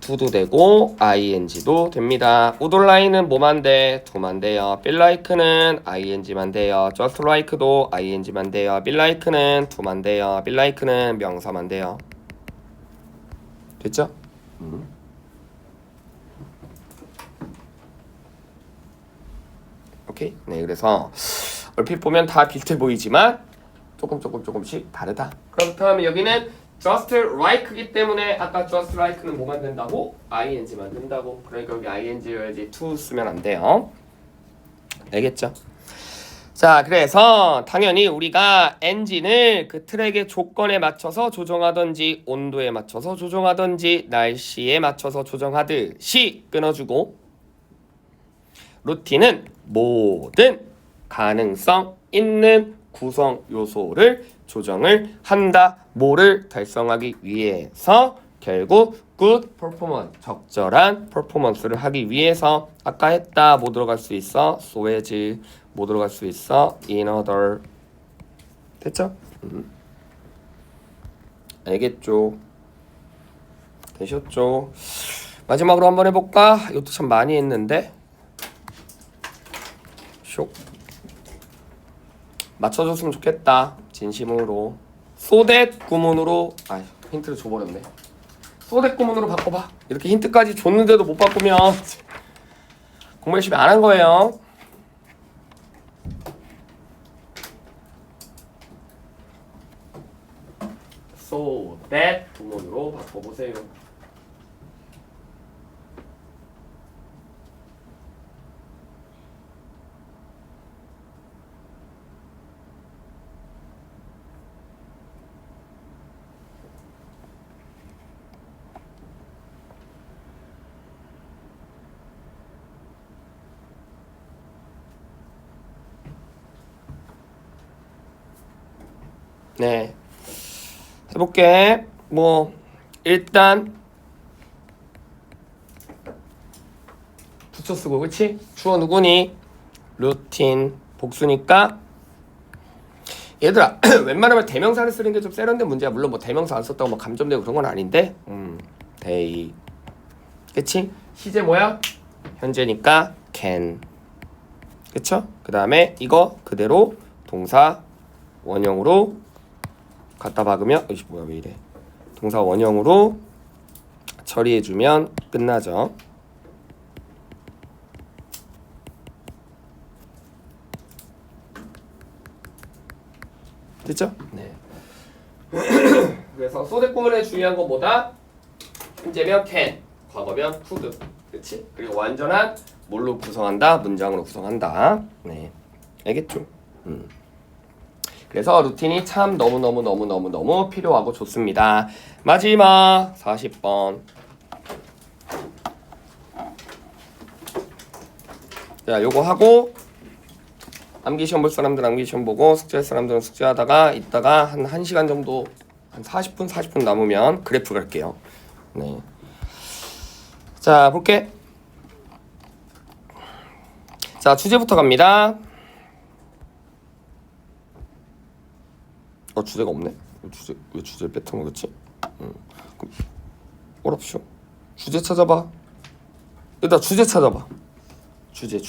do도 되고 ing도 됩니다. would-like는 뭐만 돼? do만 돼요. feel like는 ing만 돼요. just like도 ing만 돼요. be like는 do만 돼요. be like는 명사만 돼요. 됐죠? 오케이. 네, 그래서 얼핏 보면 다 비슷해 보이지만 조금씩 다르다. 그렇다면 여기는 just like이기 때문에 아까 just like는 뭐만 된다고? ing만 된다고. 그러니까 여기 ing여야지 to 쓰면 안 돼요. 알겠죠? 자, 그래서 당연히 우리가 엔진을 그 트랙의 조건에 맞춰서 조정하든지 온도에 맞춰서 조정하든지 날씨에 맞춰서 조정하듯이 끊어주고 루틴은 모든 가능성 있는 구성 요소를 조정을 한다. 뭐를 달성하기 위해서 결국 good performance 적절한 퍼포먼스를 하기 위해서 아까 했다. 뭐 들어갈 수 있어? so as 뭐 들어갈 수 있어? in order 됐죠? 알겠죠? 되셨죠? 마지막으로 한번 해볼까? 이것도 참 많이 했는데 쇽 맞춰줬으면 좋겠다. 진심으로. 소댓 구문으로 힌트를 줘버렸네. 소댓 구문으로 바꿔봐. 이렇게 힌트까지 줬는데도 못 바꾸면 공부 열심히 안 한 거예요. 소댓 구문으로 바꿔보세요. 네, 해볼게. 뭐 일단 붙여 쓰고 그치? 주어 누구니? 루틴 복수니까 얘들아 웬만하면 대명사를 쓰는 게 좀 세련된 문제야. 물론 뭐 대명사 안 썼다고 뭐 감점되고 그런 건 아닌데 데이 그치? 시제 뭐야? 현재니까 can 그쵸? 그 다음에 이거 그대로 동사 원형으로 갖다 박으면 이씨 뭐야 왜 이래 동사 원형으로 처리해주면 끝나죠. 됐죠? 네. 그래서 소댓 구문에 중요한 건 뭐다? 현재면 can, 과거면 could. 그치? 그리고 완전한 뭘로 구성한다? 문장으로 구성한다. 네. 알겠죠? 그래서 루틴이 참 너무 필요하고 좋습니다. 마지막 40번. 자, 요거 하고 암기 시험 볼 사람들 암기 시험 보고 숙제할 사람들은 숙제하다가 이따가 한 1시간 정도 한 40분 남으면 그래프 갈게요. 네. 자, 볼게. 자, 주제부터 갑니다. 주제가 없네. 왜 주제를 뱉어먹었지? 그럼 어렵쇼. 주제 찾아봐. 일단 주제 찾아봐. 주제.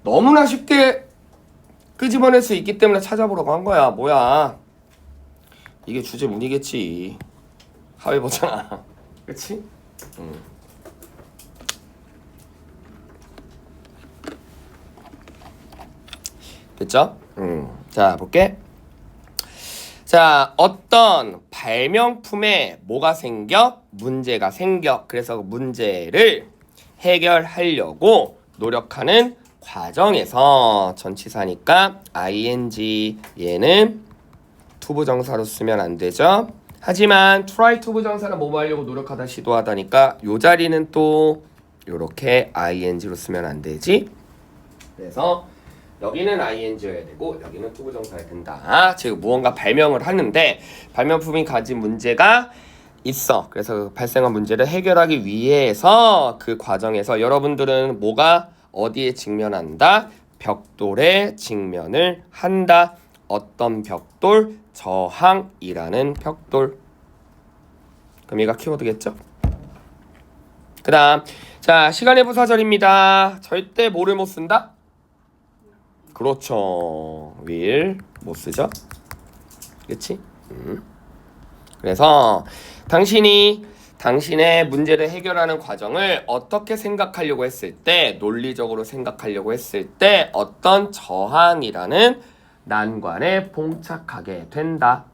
너무나 쉽게 끄집어낼 수 있기 때문에 찾아보라고 한 거야. 뭐야? 이게 주제 문이겠지. 하회 보잖아. 그치? 됐죠? 자, 볼게. 자, 어떤 발명품에 뭐가 생겨? 문제가 생겨. 그래서 문제를 해결하려고 노력하는 과정에서 전치사니까 ing 얘는 투부정사로 쓰면 안 되죠. 하지만 try 투부정사는 뭐 하려고 노력하다 시도하다니까 요 자리는 또 요렇게 ing로 쓰면 안 되지. 그래서 여기는 ing여야 되고 여기는 투부정사야 된다. 즉 무언가 발명을 하는데 발명품이 가진 문제가 있어. 그래서 발생한 문제를 해결하기 위해서 그 과정에서 여러분들은 뭐가 어디에 직면한다? 벽돌에 직면을 한다. 어떤 벽돌? 저항이라는 벽돌. 그럼 얘가 키워드겠죠? 그 다음 자 시간의 부사절입니다. 절대 뭐를 못 쓴다? 그렇죠. will 못 쓰죠? 그치? 그래서 당신의 문제를 해결하는 과정을 어떻게 생각하려고 했을 때, 논리적으로 생각하려고 했을 때 어떤 저항이라는 난관에 봉착하게 된다.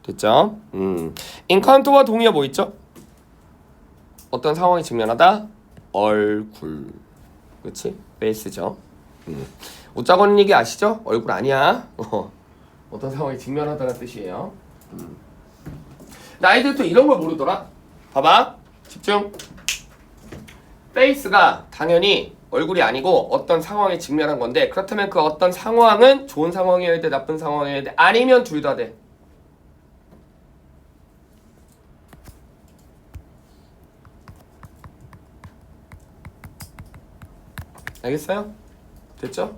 됐죠? 인카운트와 동의어 뭐 있죠? 어떤 상황에 직면하다? 얼굴. 그치? 베이스죠. 웃자고 얘기 아시죠? 얼굴 아니야. 어떤 상황에 직면하다는 뜻이에요. 아이들 또 이런 걸 모르더라. 봐봐. 집중. 페이스가 당연히 얼굴이 아니고 어떤 상황에 직면한 건데 그렇다면 그 어떤 상황은 좋은 상황이어야 돼, 나쁜 상황이어야 돼, 아니면 둘 다 돼. 알겠어요? 됐죠?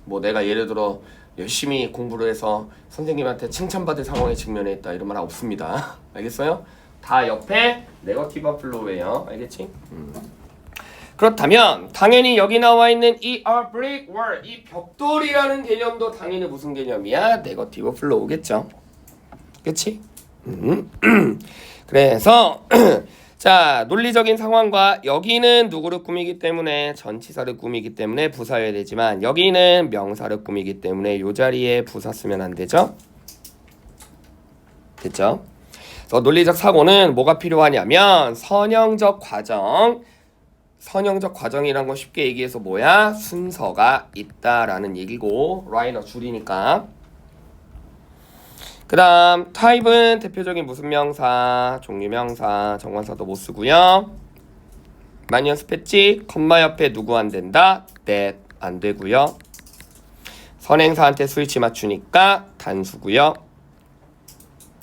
뭐 내가 예를 들어 열심히 공부를 해서 선생님한테 칭찬받을 상황에 직면해 있다 이런 말 없습니다. 알겠어요? 다 옆에 네거티브 플로우예요. 알겠지? 그렇다면 당연히 여기 나와 있는 이 a brick wall, 이 벽돌이라는 개념도 당연히 무슨 개념이야? 네거티브 플로우겠죠. 그치? 그래서 자 논리적인 상황과 여기는 누구를 꾸미기 때문에 전치사를 꾸미기 때문에 부사여야 되지만 여기는 명사를 꾸미기 때문에 요 자리에 부사 쓰면 안 되죠? 됐죠? 그래서 논리적 사고는 뭐가 필요하냐면 선형적 과정이란 건 쉽게 얘기해서 뭐야? 순서가 있다라는 얘기고 라이너 줄이니까. 그 다음 타입은 대표적인 무슨 명사, 종류명사, 정관사도 못 쓰고요. 많이 연습했지? 컴마 옆에 누구 안 된다? that 안 되고요. 선행사한테 스위치 맞추니까 단수고요.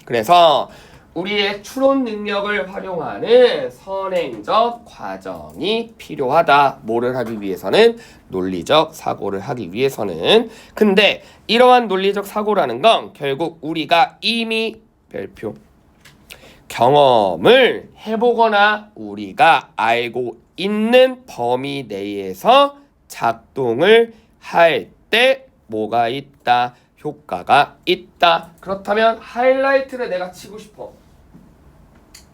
그래서 우리의 추론 능력을 활용하는 선행적 과정이 필요하다. 뭐를 하기 위해서는? 논리적 사고를 하기 위해서는. 근데 이러한 논리적 사고라는 건 결국 우리가 이미 별표 경험을 해보거나 우리가 알고 있는 범위 내에서 작동을 할 때 뭐가 있다? 효과가 있다. 그렇다면 하이라이트를 내가 치고 싶어.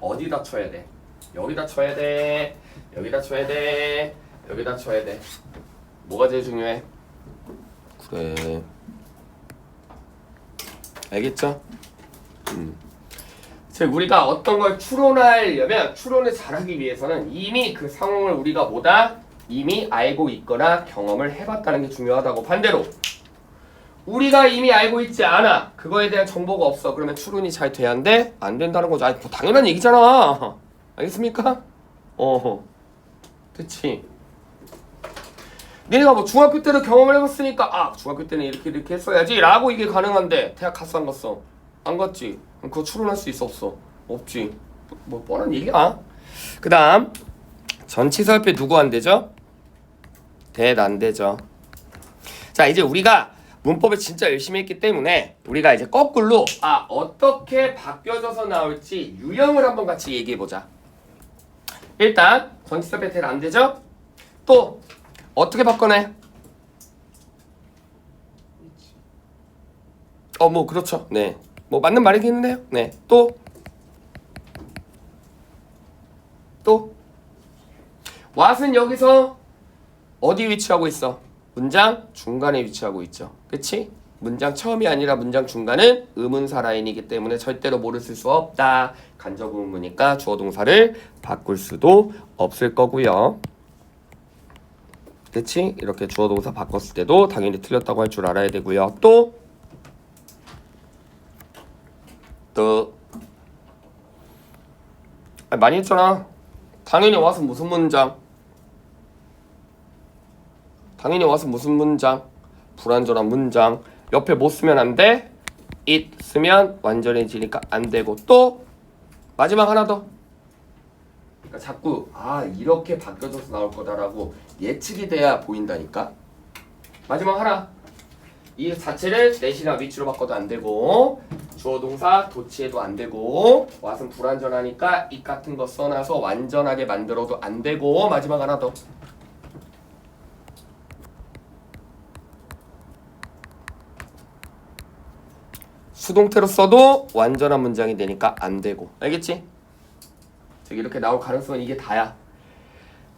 어디다 쳐야 돼? 여기다 쳐야 돼. 여기다 쳐야 돼. 여기다 쳐야 돼. 뭐가 제일 중요해? 그래. 알겠죠? 즉 우리가 어떤 걸 추론하려면 추론을 잘하기 위해서는 이미 그 상황을 우리가 뭐다? 이미 알고 있거나 경험을 해봤다는 게 중요하다고. 반대로 우리가 이미 알고 있지 않아. 그거에 대한 정보가 없어. 그러면 추론이 잘 돼야 안 돼? 안 된다는 거죠. 아니, 뭐 당연한 얘기잖아. 알겠습니까? 그치. 니네가 뭐 중학교 때도 경험을 해봤으니까 아 중학교 때는 이렇게 했어야지 라고 이게 가능한데 대학 갔어 안 갔어? 안 갔지. 그럼 그거 추론할 수 있어 없어? 없지. 뭐 뻔한 얘기야. 그 다음 전치사협회 누구 안 되죠? 대안 안 되죠. 자 이제 우리가 문법을 진짜 열심히 했기 때문에 우리가 이제 거꾸로 어떻게 바뀌어져서 나올지 유형을 한번 같이 얘기해보자. 일단 전치사협회 대안 안 되죠? 또 어떻게 바꿔내? 뭐 그렇죠. 네. 뭐 맞는 말이긴 해요. 네. 또 what은 여기서 어디 위치하고 있어? 문장 중간에 위치하고 있죠. 그치? 문장 처음이 아니라 문장 중간은 의문사 라인이기 때문에 절대로 뭐를 쓸 수 없다. 간접 의문이니까 주어 동사를 바꿀 수도 없을 거고요. 그치? 이렇게 주어 동사 바꿨을 때도 당연히 틀렸다고 할 줄 알아야 되고요. 또 많이 했잖아. 당연히 와서 무슨 문장? 당연히 와서 무슨 문장? 불완전한 문장. 옆에 뭐 쓰면 안 돼? it 쓰면 완전해지니까 안 되고. 또 마지막 하나 더. 그러니까 자꾸 이렇게 바뀌어져서 나올 거다라고 예측이 돼야 보인다니까. 마지막 하나. 이 자체를 내시나 위치로 바꿔도 안 되고 주어 동사 도치해도 안 되고 what은 불완전하니까 it 같은 거 써놔서 완전하게 만들어도 안 되고 마지막 하나 더. 수동태로 써도 완전한 문장이 되니까 안 되고. 알겠지? 즉 이렇게 나올 가능성은 이게 다야.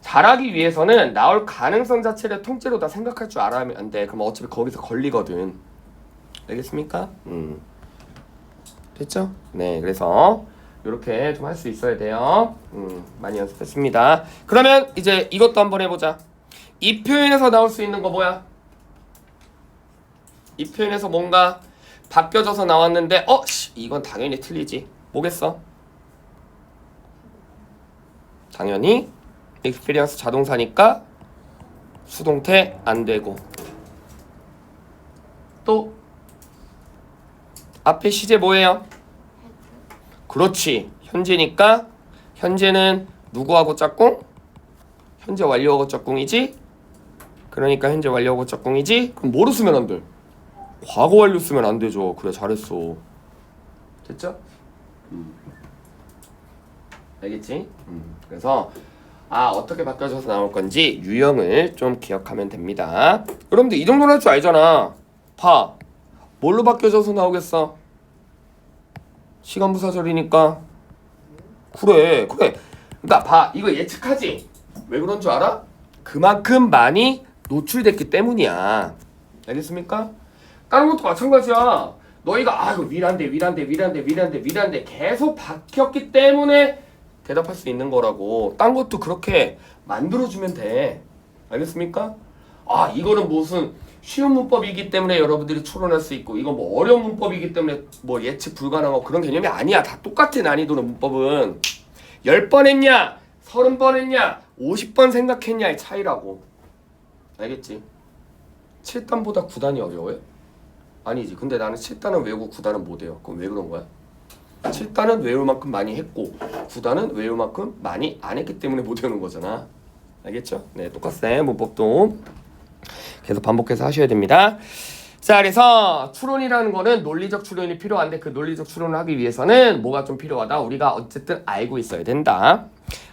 잘하기 위해서는 나올 가능성 자체를 통째로 다 생각할 줄 알아야 안 돼. 그럼 어차피 거기서 걸리거든. 알겠습니까? 됐죠? 네, 그래서 이렇게 좀 할 수 있어야 돼요. 많이 연습했습니다. 그러면 이제 이것도 한번 해보자. 이 표현에서 나올 수 있는 거 뭐야? 이 표현에서 뭔가 바뀌어져서 나왔는데 이건 당연히 틀리지. 뭐겠어? 당연히 experience 자동사니까 수동태 안 되고. 또 앞에 시제 뭐예요? 그렇지. 현재니까 현재는 누구하고 짝꿍? 현재 완료하고 짝꿍이지? 그러니까 현재 완료하고 짝꿍이지? 그럼 뭐로 쓰면 안 돼? 과거 완료 쓰면 안 되죠. 그래 잘했어. 됐죠? 알겠지? 그래서 어떻게 바뀌어져서 나올 건지 유형을 좀 기억하면 됩니다. 여러분들 이 정도는 할 줄 알잖아. 봐. 뭘로 바뀌어져서 나오겠어? 시간부사절이니까. 그래. 그러니까 봐. 이거 예측하지? 왜 그런 줄 알아? 그만큼 많이 노출됐기 때문이야. 알겠습니까? 다른 것도 마찬가지야. 너희가 이거 위란데 계속 바뀌었기 때문에 대답할 수 있는 거라고. 딴 것도 그렇게 만들어주면 돼. 알겠습니까? 이거는 무슨 쉬운 문법이기 때문에 여러분들이 추론할 수 있고 이건 뭐 어려운 문법이기 때문에 뭐 예측 불가능하고 그런 개념이 아니야. 다 똑같아. 난이도는 문법은 10번 했냐 30번 했냐 50번 생각했냐의 차이라고. 알겠지? 7단보다 9단이 어려워요? 아니지. 근데 나는 7단은 외우고 9단은 못해요. 그럼 왜 그런 거야? 7단은 외울 만큼 많이 했고 9단은 외울 만큼 많이 안 했기 때문에 못 외우는 거잖아. 알겠죠? 네, 똑같아요. 문법도 계속 반복해서 하셔야 됩니다. 자, 그래서 추론이라는 거는 논리적 추론이 필요한데 그 논리적 추론을 하기 위해서는 뭐가 좀 필요하다? 우리가 어쨌든 알고 있어야 된다.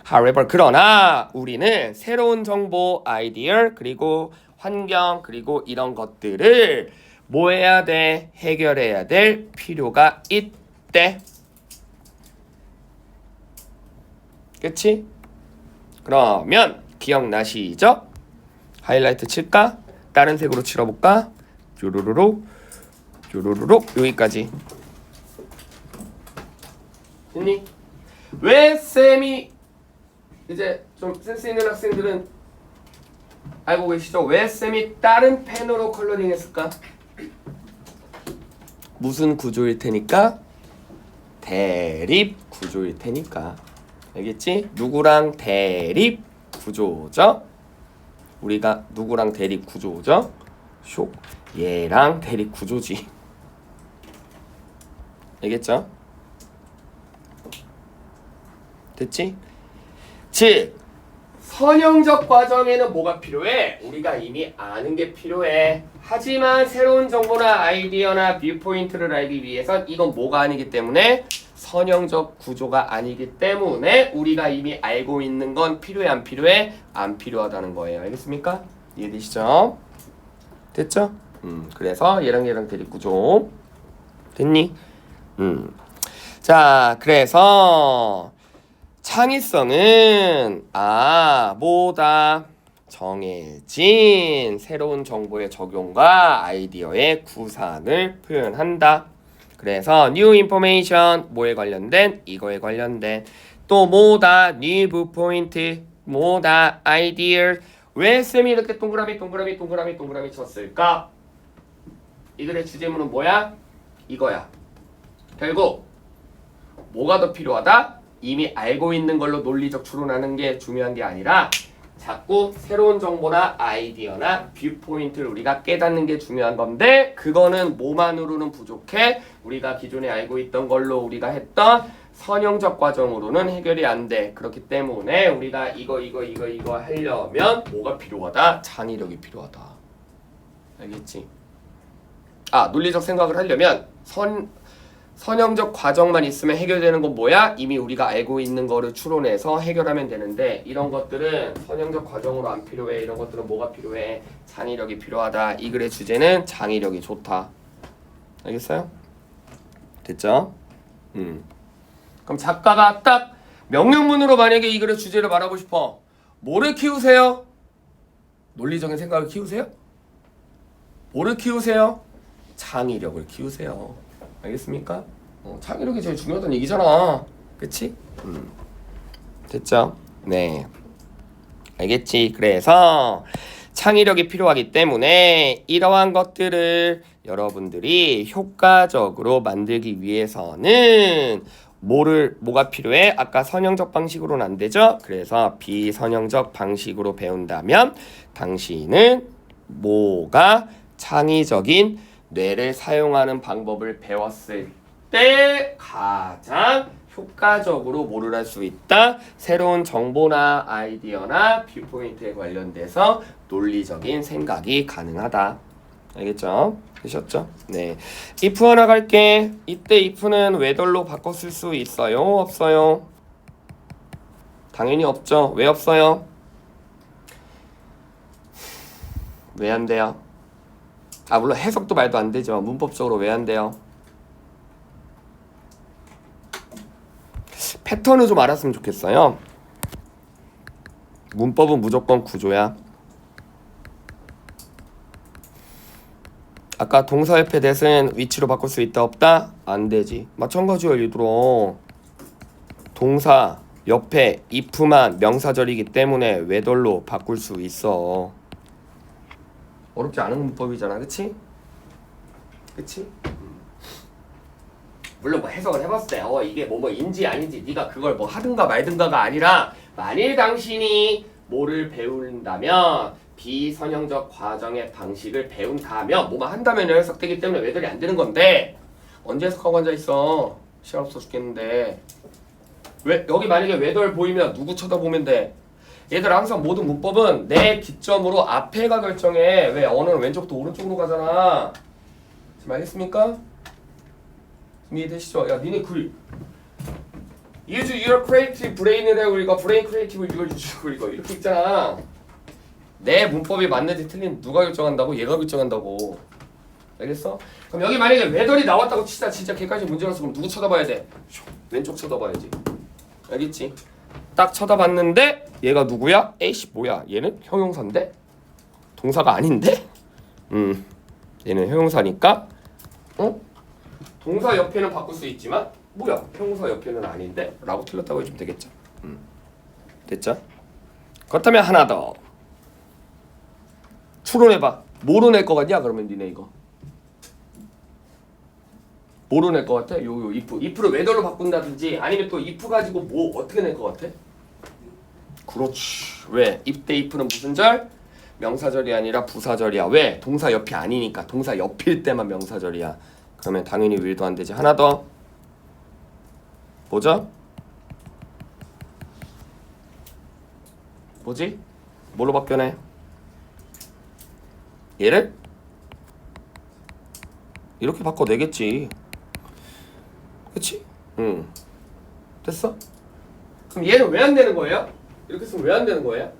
However, 그러나 우리는 새로운 정보, 아이디어, 그리고 환경, 그리고 이런 것들을 뭐 해야 돼? 해결해야 될 필요가 있대. 그치? 그러면 기억나시죠? 하이라이트 칠까? 다른 색으로 칠해볼까? 뾰로로로 여기까지. 됐니? 왜 쌤이 이제 좀 센스 있는 학생들은 알고 계시죠? 왜 쌤이 다른 펜으로 컬러링 했을까? 무슨 구조일 테니까? 대립 구조일 테니까. 알겠지? 누구랑 대립 구조죠? 우리가 누구랑 대립 구조죠? 쇼 얘랑 대립 구조지. 알겠죠? 됐지? 즉 선형적 과정에는 뭐가 필요해? 우리가 이미 아는 게 필요해. 하지만 새로운 정보나 아이디어나 뷰포인트를 알기 위해선 이건 뭐가 아니기 때문에 선형적 구조가 아니기 때문에 우리가 이미 알고 있는 건 필요해 안 필요해? 안 필요하다는 거예요. 알겠습니까? 이해되시죠? 됐죠? 그래서 얘랑 대립 구조 됐니? 자 그래서 창의성은 뭐다? 정해진 새로운 정보의 적용과 아이디어의 구상을 표현한다. 그래서 new information 뭐에 관련된? 이거에 관련된. 또 뭐다? new viewpoint 뭐다? idea. 왜 쌤이 이렇게 동그라미 쳤을까? 이 글의 주제문은 뭐야? 이거야. 결국 뭐가 더 필요하다? 이미 알고 있는 걸로 논리적 추론하는 게 중요한 게 아니라 자꾸 새로운 정보나 아이디어나 뷰포인트를 우리가 깨닫는 게 중요한 건데 그거는 뭐만으로는 부족해. 우리가 기존에 알고 있던 걸로 우리가 했던 선형적 과정으로는 해결이 안 돼. 그렇기 때문에 우리가 이거 하려면 뭐가 필요하다? 창의력이 필요하다. 알겠지? 논리적 생각을 하려면 선형적 과정만 있으면 해결되는 건 뭐야? 이미 우리가 알고 있는 거를 추론해서 해결하면 되는데 이런 것들은 선형적 과정으로 안 필요해. 이런 것들은 뭐가 필요해? 창의력이 필요하다. 이 글의 주제는 창의력이 좋다. 알겠어요? 됐죠? 그럼 작가가 딱 명령문으로 만약에 이 글의 주제를 말하고 싶어. 뭐를 키우세요? 논리적인 생각을 키우세요? 뭐를 키우세요? 창의력을 키우세요. 알겠습니까? 창의력이 제일 중요하다는 얘기잖아. 그치? 됐죠? 네. 알겠지? 그래서 창의력이 필요하기 때문에 이러한 것들을 여러분들이 효과적으로 만들기 위해서는 뭐가 필요해? 아까 선형적 방식으로는 안 되죠? 그래서 비선형적 방식으로 배운다면 당신은 뭐가 창의적인 뇌를 사용하는 방법을 배웠을 때 가장 효과적으로 뭐를 할 수 있다? 새로운 정보나 아이디어나 뷰포인트에 관련돼서 논리적인 생각이 가능하다. 알겠죠? 되셨죠? 네. if 하나 갈게. 이때 if는 whether로 바꿔 쓸 수 있어요? 없어요? 당연히 없죠. 왜 없어요? 왜 안 돼요? 물론 해석도 말도 안 되죠. 문법적으로 왜 안 돼요? 패턴을 좀 알았으면 좋겠어요. 문법은 무조건 구조야. 아까 동사 옆에 that은 위치로 바꿀 수 있다 없다? 안 되지. 마찬가지야 얘들아. 동사 옆에 if만 명사절이기 때문에 whether로 바꿀 수 있어. 어렵지 않은 문법이잖아. 그치? 그치? 물론 뭐 해석을 해봤을 때 이게 뭐인지 아닌지 네가 그걸 뭐 하든가 말든가가 아니라 만일 당신이 뭐를 배운다면 비선형적 과정의 방식을 배운다면 뭐만 한다면 해석되기 때문에 외들이 안 되는 건데 언제 해석하고 앉아있어? 시간 없어 죽겠는데 왜 여기 만약에 외덜 보이면 누구 쳐다보면 돼? 얘들 항상 모든 문법은 내 기점으로 앞에가 결정해. 왜? 언어는 왼쪽부터 오른쪽으로 가잖아. 지금 알겠습니까? 이해되시죠? 야 니네 Use your creative brain을 해. 우리가 brain creative를 읽어주고 이거 이렇게 있잖아. 내 문법이 맞는지 틀린 누가 결정한다고? 얘가 결정한다고. 알겠어? 그럼 여기 만약에 외덜이 나왔다고 치자. 진짜 걔까지 문제라서 그럼 누구 쳐다봐야 돼? 왼쪽 쳐다봐야지. 알겠지? 딱 쳐다봤는데 얘가 누구야? 에이씨 뭐야? 얘는 형용사인데? 동사가 아닌데? 얘는 형용사니까 동사 옆에는 바꿀 수 있지만 뭐야? 형용사 옆에는 아닌데? 라고 틀렸다고 해주면 되겠죠? 됐죠? 그렇다면 하나 더 추론해봐. 뭐로 낼 것 같냐? 그러면 니네 이거 뭐로 낼 것 같아? 요 if를 whether로 바꾼다든지 아니면 또 if 가지고 뭐 어떻게 낼 것 같아? 그렇지. 왜? if 대 if는 무슨 절? 명사절이 아니라 부사절이야. 왜? 동사 옆이 아니니까. 동사 옆일 때만 명사절이야. 그러면 당연히 will도 안 되지. 하나 더. 뭐죠? 뭐지? 뭘로 바뀌어내? 얘를? 이렇게 바꿔내겠지. 그치? 응. 됐어? 그럼 얘는 왜 안 되는 거예요? 이렇게 쓰면 왜 안 되는 거예요?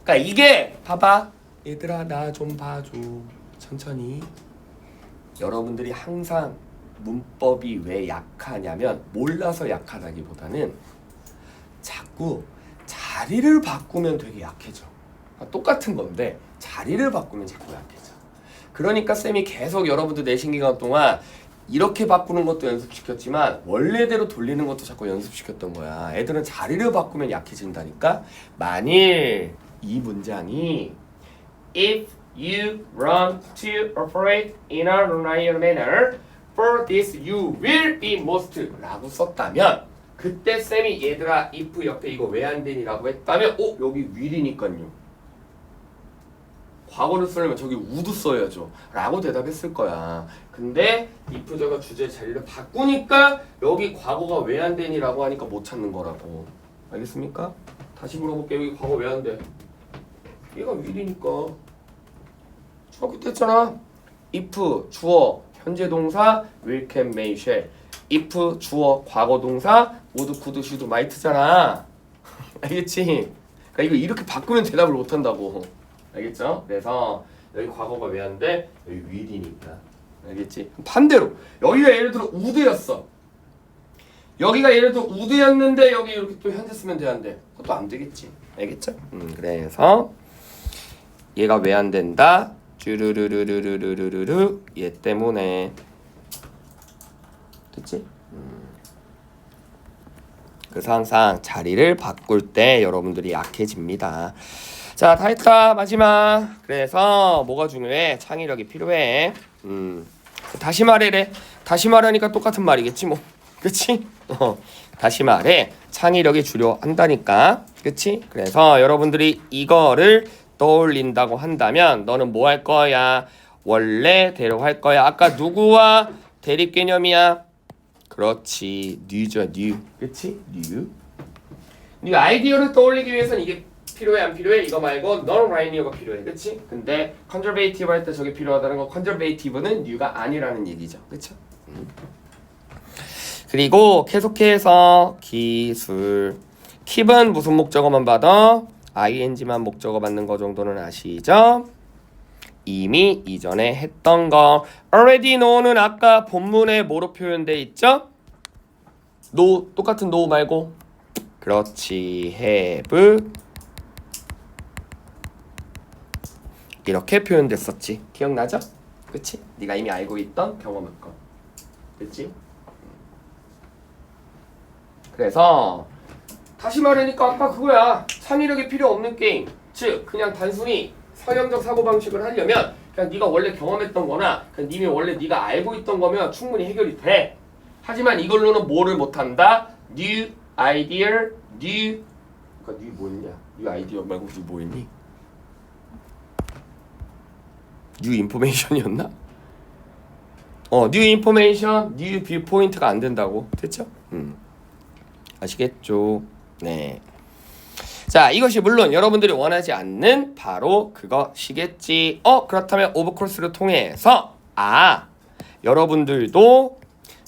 그러니까 이게 봐봐. 얘들아 나 좀 봐줘. 천천히. 여러분들이 항상 문법이 왜 약하냐면 몰라서 약하다기보다는 자꾸 자리를 바꾸면 되게 약해져. 똑같은 건데 자리를 바꾸면 자꾸 약해져. 그러니까 쌤이 계속 여러분들 내신 기간 동안 이렇게 바꾸는 것도 연습시켰지만 원래대로 돌리는 것도 자꾸 연습시켰던 거야. 애들은 자리를 바꾸면 약해진다니까. 만일 이 문장이 If you run to operate in a reliable manner, for this you will be most 라고 썼다면 그때 쌤이 얘들아 if 옆에 이거 왜 안 되니 라고 했다면 여기 will이니까요. 과거를 쓰려면 저기 would 써야죠 라고 대답했을 거야. 근데 if저가 주제 자리를 바꾸니까 여기 과거가 왜 안 되니 라고 하니까 못 찾는 거라고. 알겠습니까? 다시 물어볼게요. 여기 과거 왜 안 돼? 얘가 will이니까. 중학교 때 했잖아. if 주어 현재 동사 will can may shall. if 주어 과거 동사 would could should might잖아. 알겠지? 그러니까 이거 이렇게 바꾸면 대답을 못 한다고. 알겠죠? 그래서 여기 과거가 왜 안 돼? 여기 will이니까. 알겠지? 반대로 여기가 예를 들어 would였어. 여기가 예를 들어 would였는데 여기 이렇게 또 현재 쓰면 돼 안 돼? 그것도 안 되겠지. 알겠죠? 그래서 얘가 왜 안 된다? 쭈르르르르르르르 얘 때문에. 됐지? 그래서 항상 자리를 바꿀 때 여러분들이 약해집니다. 자, 다 했다. 마지막. 그래서 뭐가 중요해? 창의력이 필요해. 다시 말해래. 다시 말하니까 똑같은 말이겠지 뭐. 그치? 다시 말해. 창의력이 중요한다니까. 그치? 그래서 여러분들이 이거를 떠올린다고 한다면 너는 뭐 할 거야? 원래대로 할 거야. 아까 누구와 대립 개념이야? 그렇지. 뉴죠, 뉴. 그치? 뉴. 뉴 아이디어를 떠올리기 위해서는 이게 필요해 안 필요해? 이거 말고 non-linear가 필요해. 그치? 근데 conservative 할 때 저게 필요하다는 건 conservative는 뉴가 아니라는 얘기죠. 그쵸? 그리고 계속해서 기술. keep은 무슨 목적어만 받아? ing만 목적어 받는 거 정도는 아시죠? 이미 이전에 했던 거. already know는 아까 본문에 뭐로 표현돼 있죠? know, 똑같은 know 말고. 그렇지. have. 이렇게 표현됐었지. 기억나죠? 그치? 네가 이미 알고 있던 경험한 거. 그치? 그래서 다시 말하니까 아까 그거야. 창의력이 필요 없는 게임. 즉 그냥 단순히 서형적 사고방식을 하려면 그냥 네가 원래 경험했던 거나 그냥 이미 원래 네가 알고 있던 거면 충분히 해결이 돼. 하지만 이걸로는 뭐를 못한다? new idea, new 그러니까 new 뭐였냐? new idea 말고 new 뭐였니? new information이었나? new information, new viewpoint가 안 된다고. 됐죠? 아시겠죠? 네. 자, 이것이 물론 여러분들이 원하지 않는 바로 그것이겠지. 그렇다면 오브코스를 통해서 여러분들도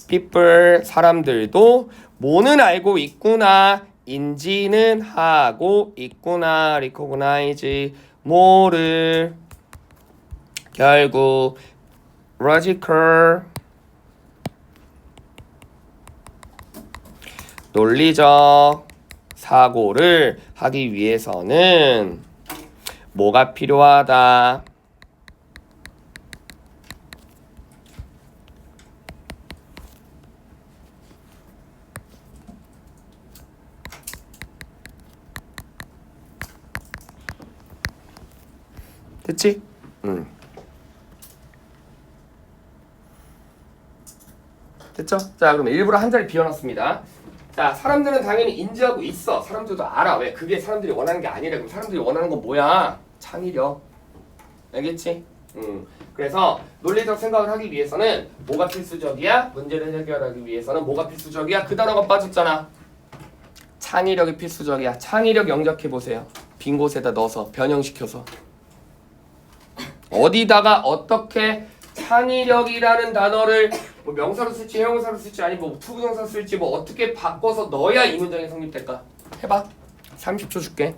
people 사람들도 뭐는 알고 있구나, 인지는 하고 있구나, recognize 뭐를 결국 logical 논리적 사고를 하기 위해서는 뭐가 필요하다? 됐지? 됐죠? 자, 그럼 일부러 한 자리 비워놨습니다. 자, 사람들은 당연히 인지하고 있어. 사람들도 알아. 왜? 그게 사람들이 원하는 게 아니라. 그럼 사람들이 원하는 건 뭐야? 창의력. 알겠지? 그래서 논리적 생각을 하기 위해서는 뭐가 필수적이야? 문제를 해결하기 위해서는 뭐가 필수적이야? 그 단어가 빠졌잖아. 창의력이 필수적이야. 창의력 영작해 보세요. 빈 곳에다 넣어서 변형시켜서 어디다가 어떻게 창의력이라는 단어를 뭐 명사로 쓸지 형용사로 쓸지 아니 뭐 투부정사 쓸지 뭐 어떻게 바꿔서 넣어야 이 문장이 성립될까? 해봐. 30초 줄게.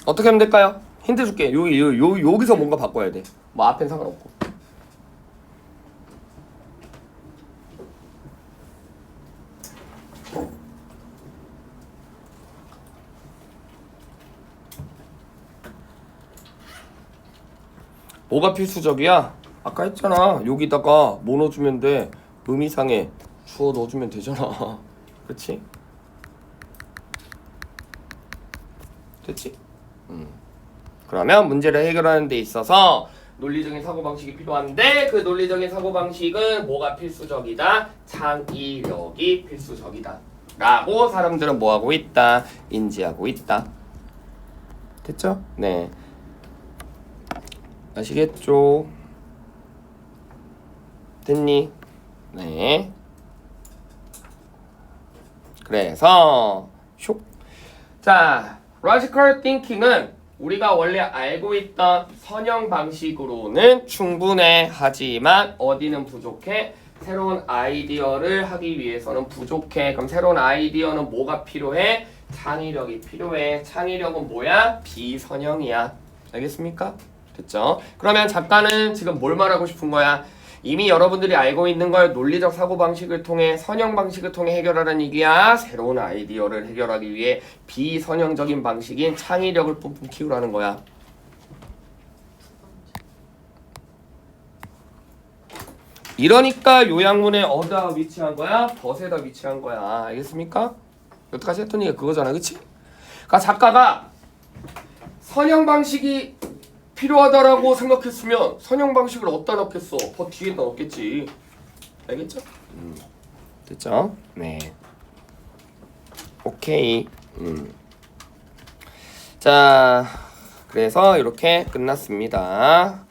어떻게 하면 될까요? 힌트 줄게. 여기서 뭔가 바꿔야 돼. 뭐 앞엔 상관없고. 뭐가 필수적이야? 아까 했잖아. 여기다가 뭐 넣어주면 돼? 의미상에 주어 넣어주면 되잖아. 그렇지? 됐지? 그러면 문제를 해결하는 데 있어서 논리적인 사고방식이 필요한데 그 논리적인 사고방식은 뭐가 필수적이다? 창의력이 필수적이다 라고 사람들은 뭐하고 있다? 인지하고 있다. 됐죠? 네. 아시겠죠? 됐니? 네. 그래서 슉. 자, logical thinking은 우리가 원래 알고 있던 선형 방식으로는 충분해. 하지만 어디는 부족해? 새로운 아이디어를 하기 위해서는 부족해. 그럼 새로운 아이디어는 뭐가 필요해? 창의력이 필요해. 창의력은 뭐야? 비선형이야. 알겠습니까? 됐죠? 그러면 작가는 지금 뭘 말하고 싶은 거야? 이미 여러분들이 알고 있는 걸 논리적 사고방식을 통해 선형 방식을 통해 해결하라는 얘기야. 새로운 아이디어를 해결하기 위해 비선형적인 방식인 창의력을 뿜뿜 키우라는 거야. 이러니까 요양문에 어디다 위치한 거야? 덫에다 위치한 거야. 알겠습니까? 여태까지 했던 얘기가 그거잖아. 그치? 그러니까 작가가 선형 방식이 필요하다라고 생각했으면 선형 방식을 어디다 넣겠어? 더 뒤에다 넣겠지. 알겠죠? 됐죠? 네. 오케이. 자, 그래서 이렇게 끝났습니다.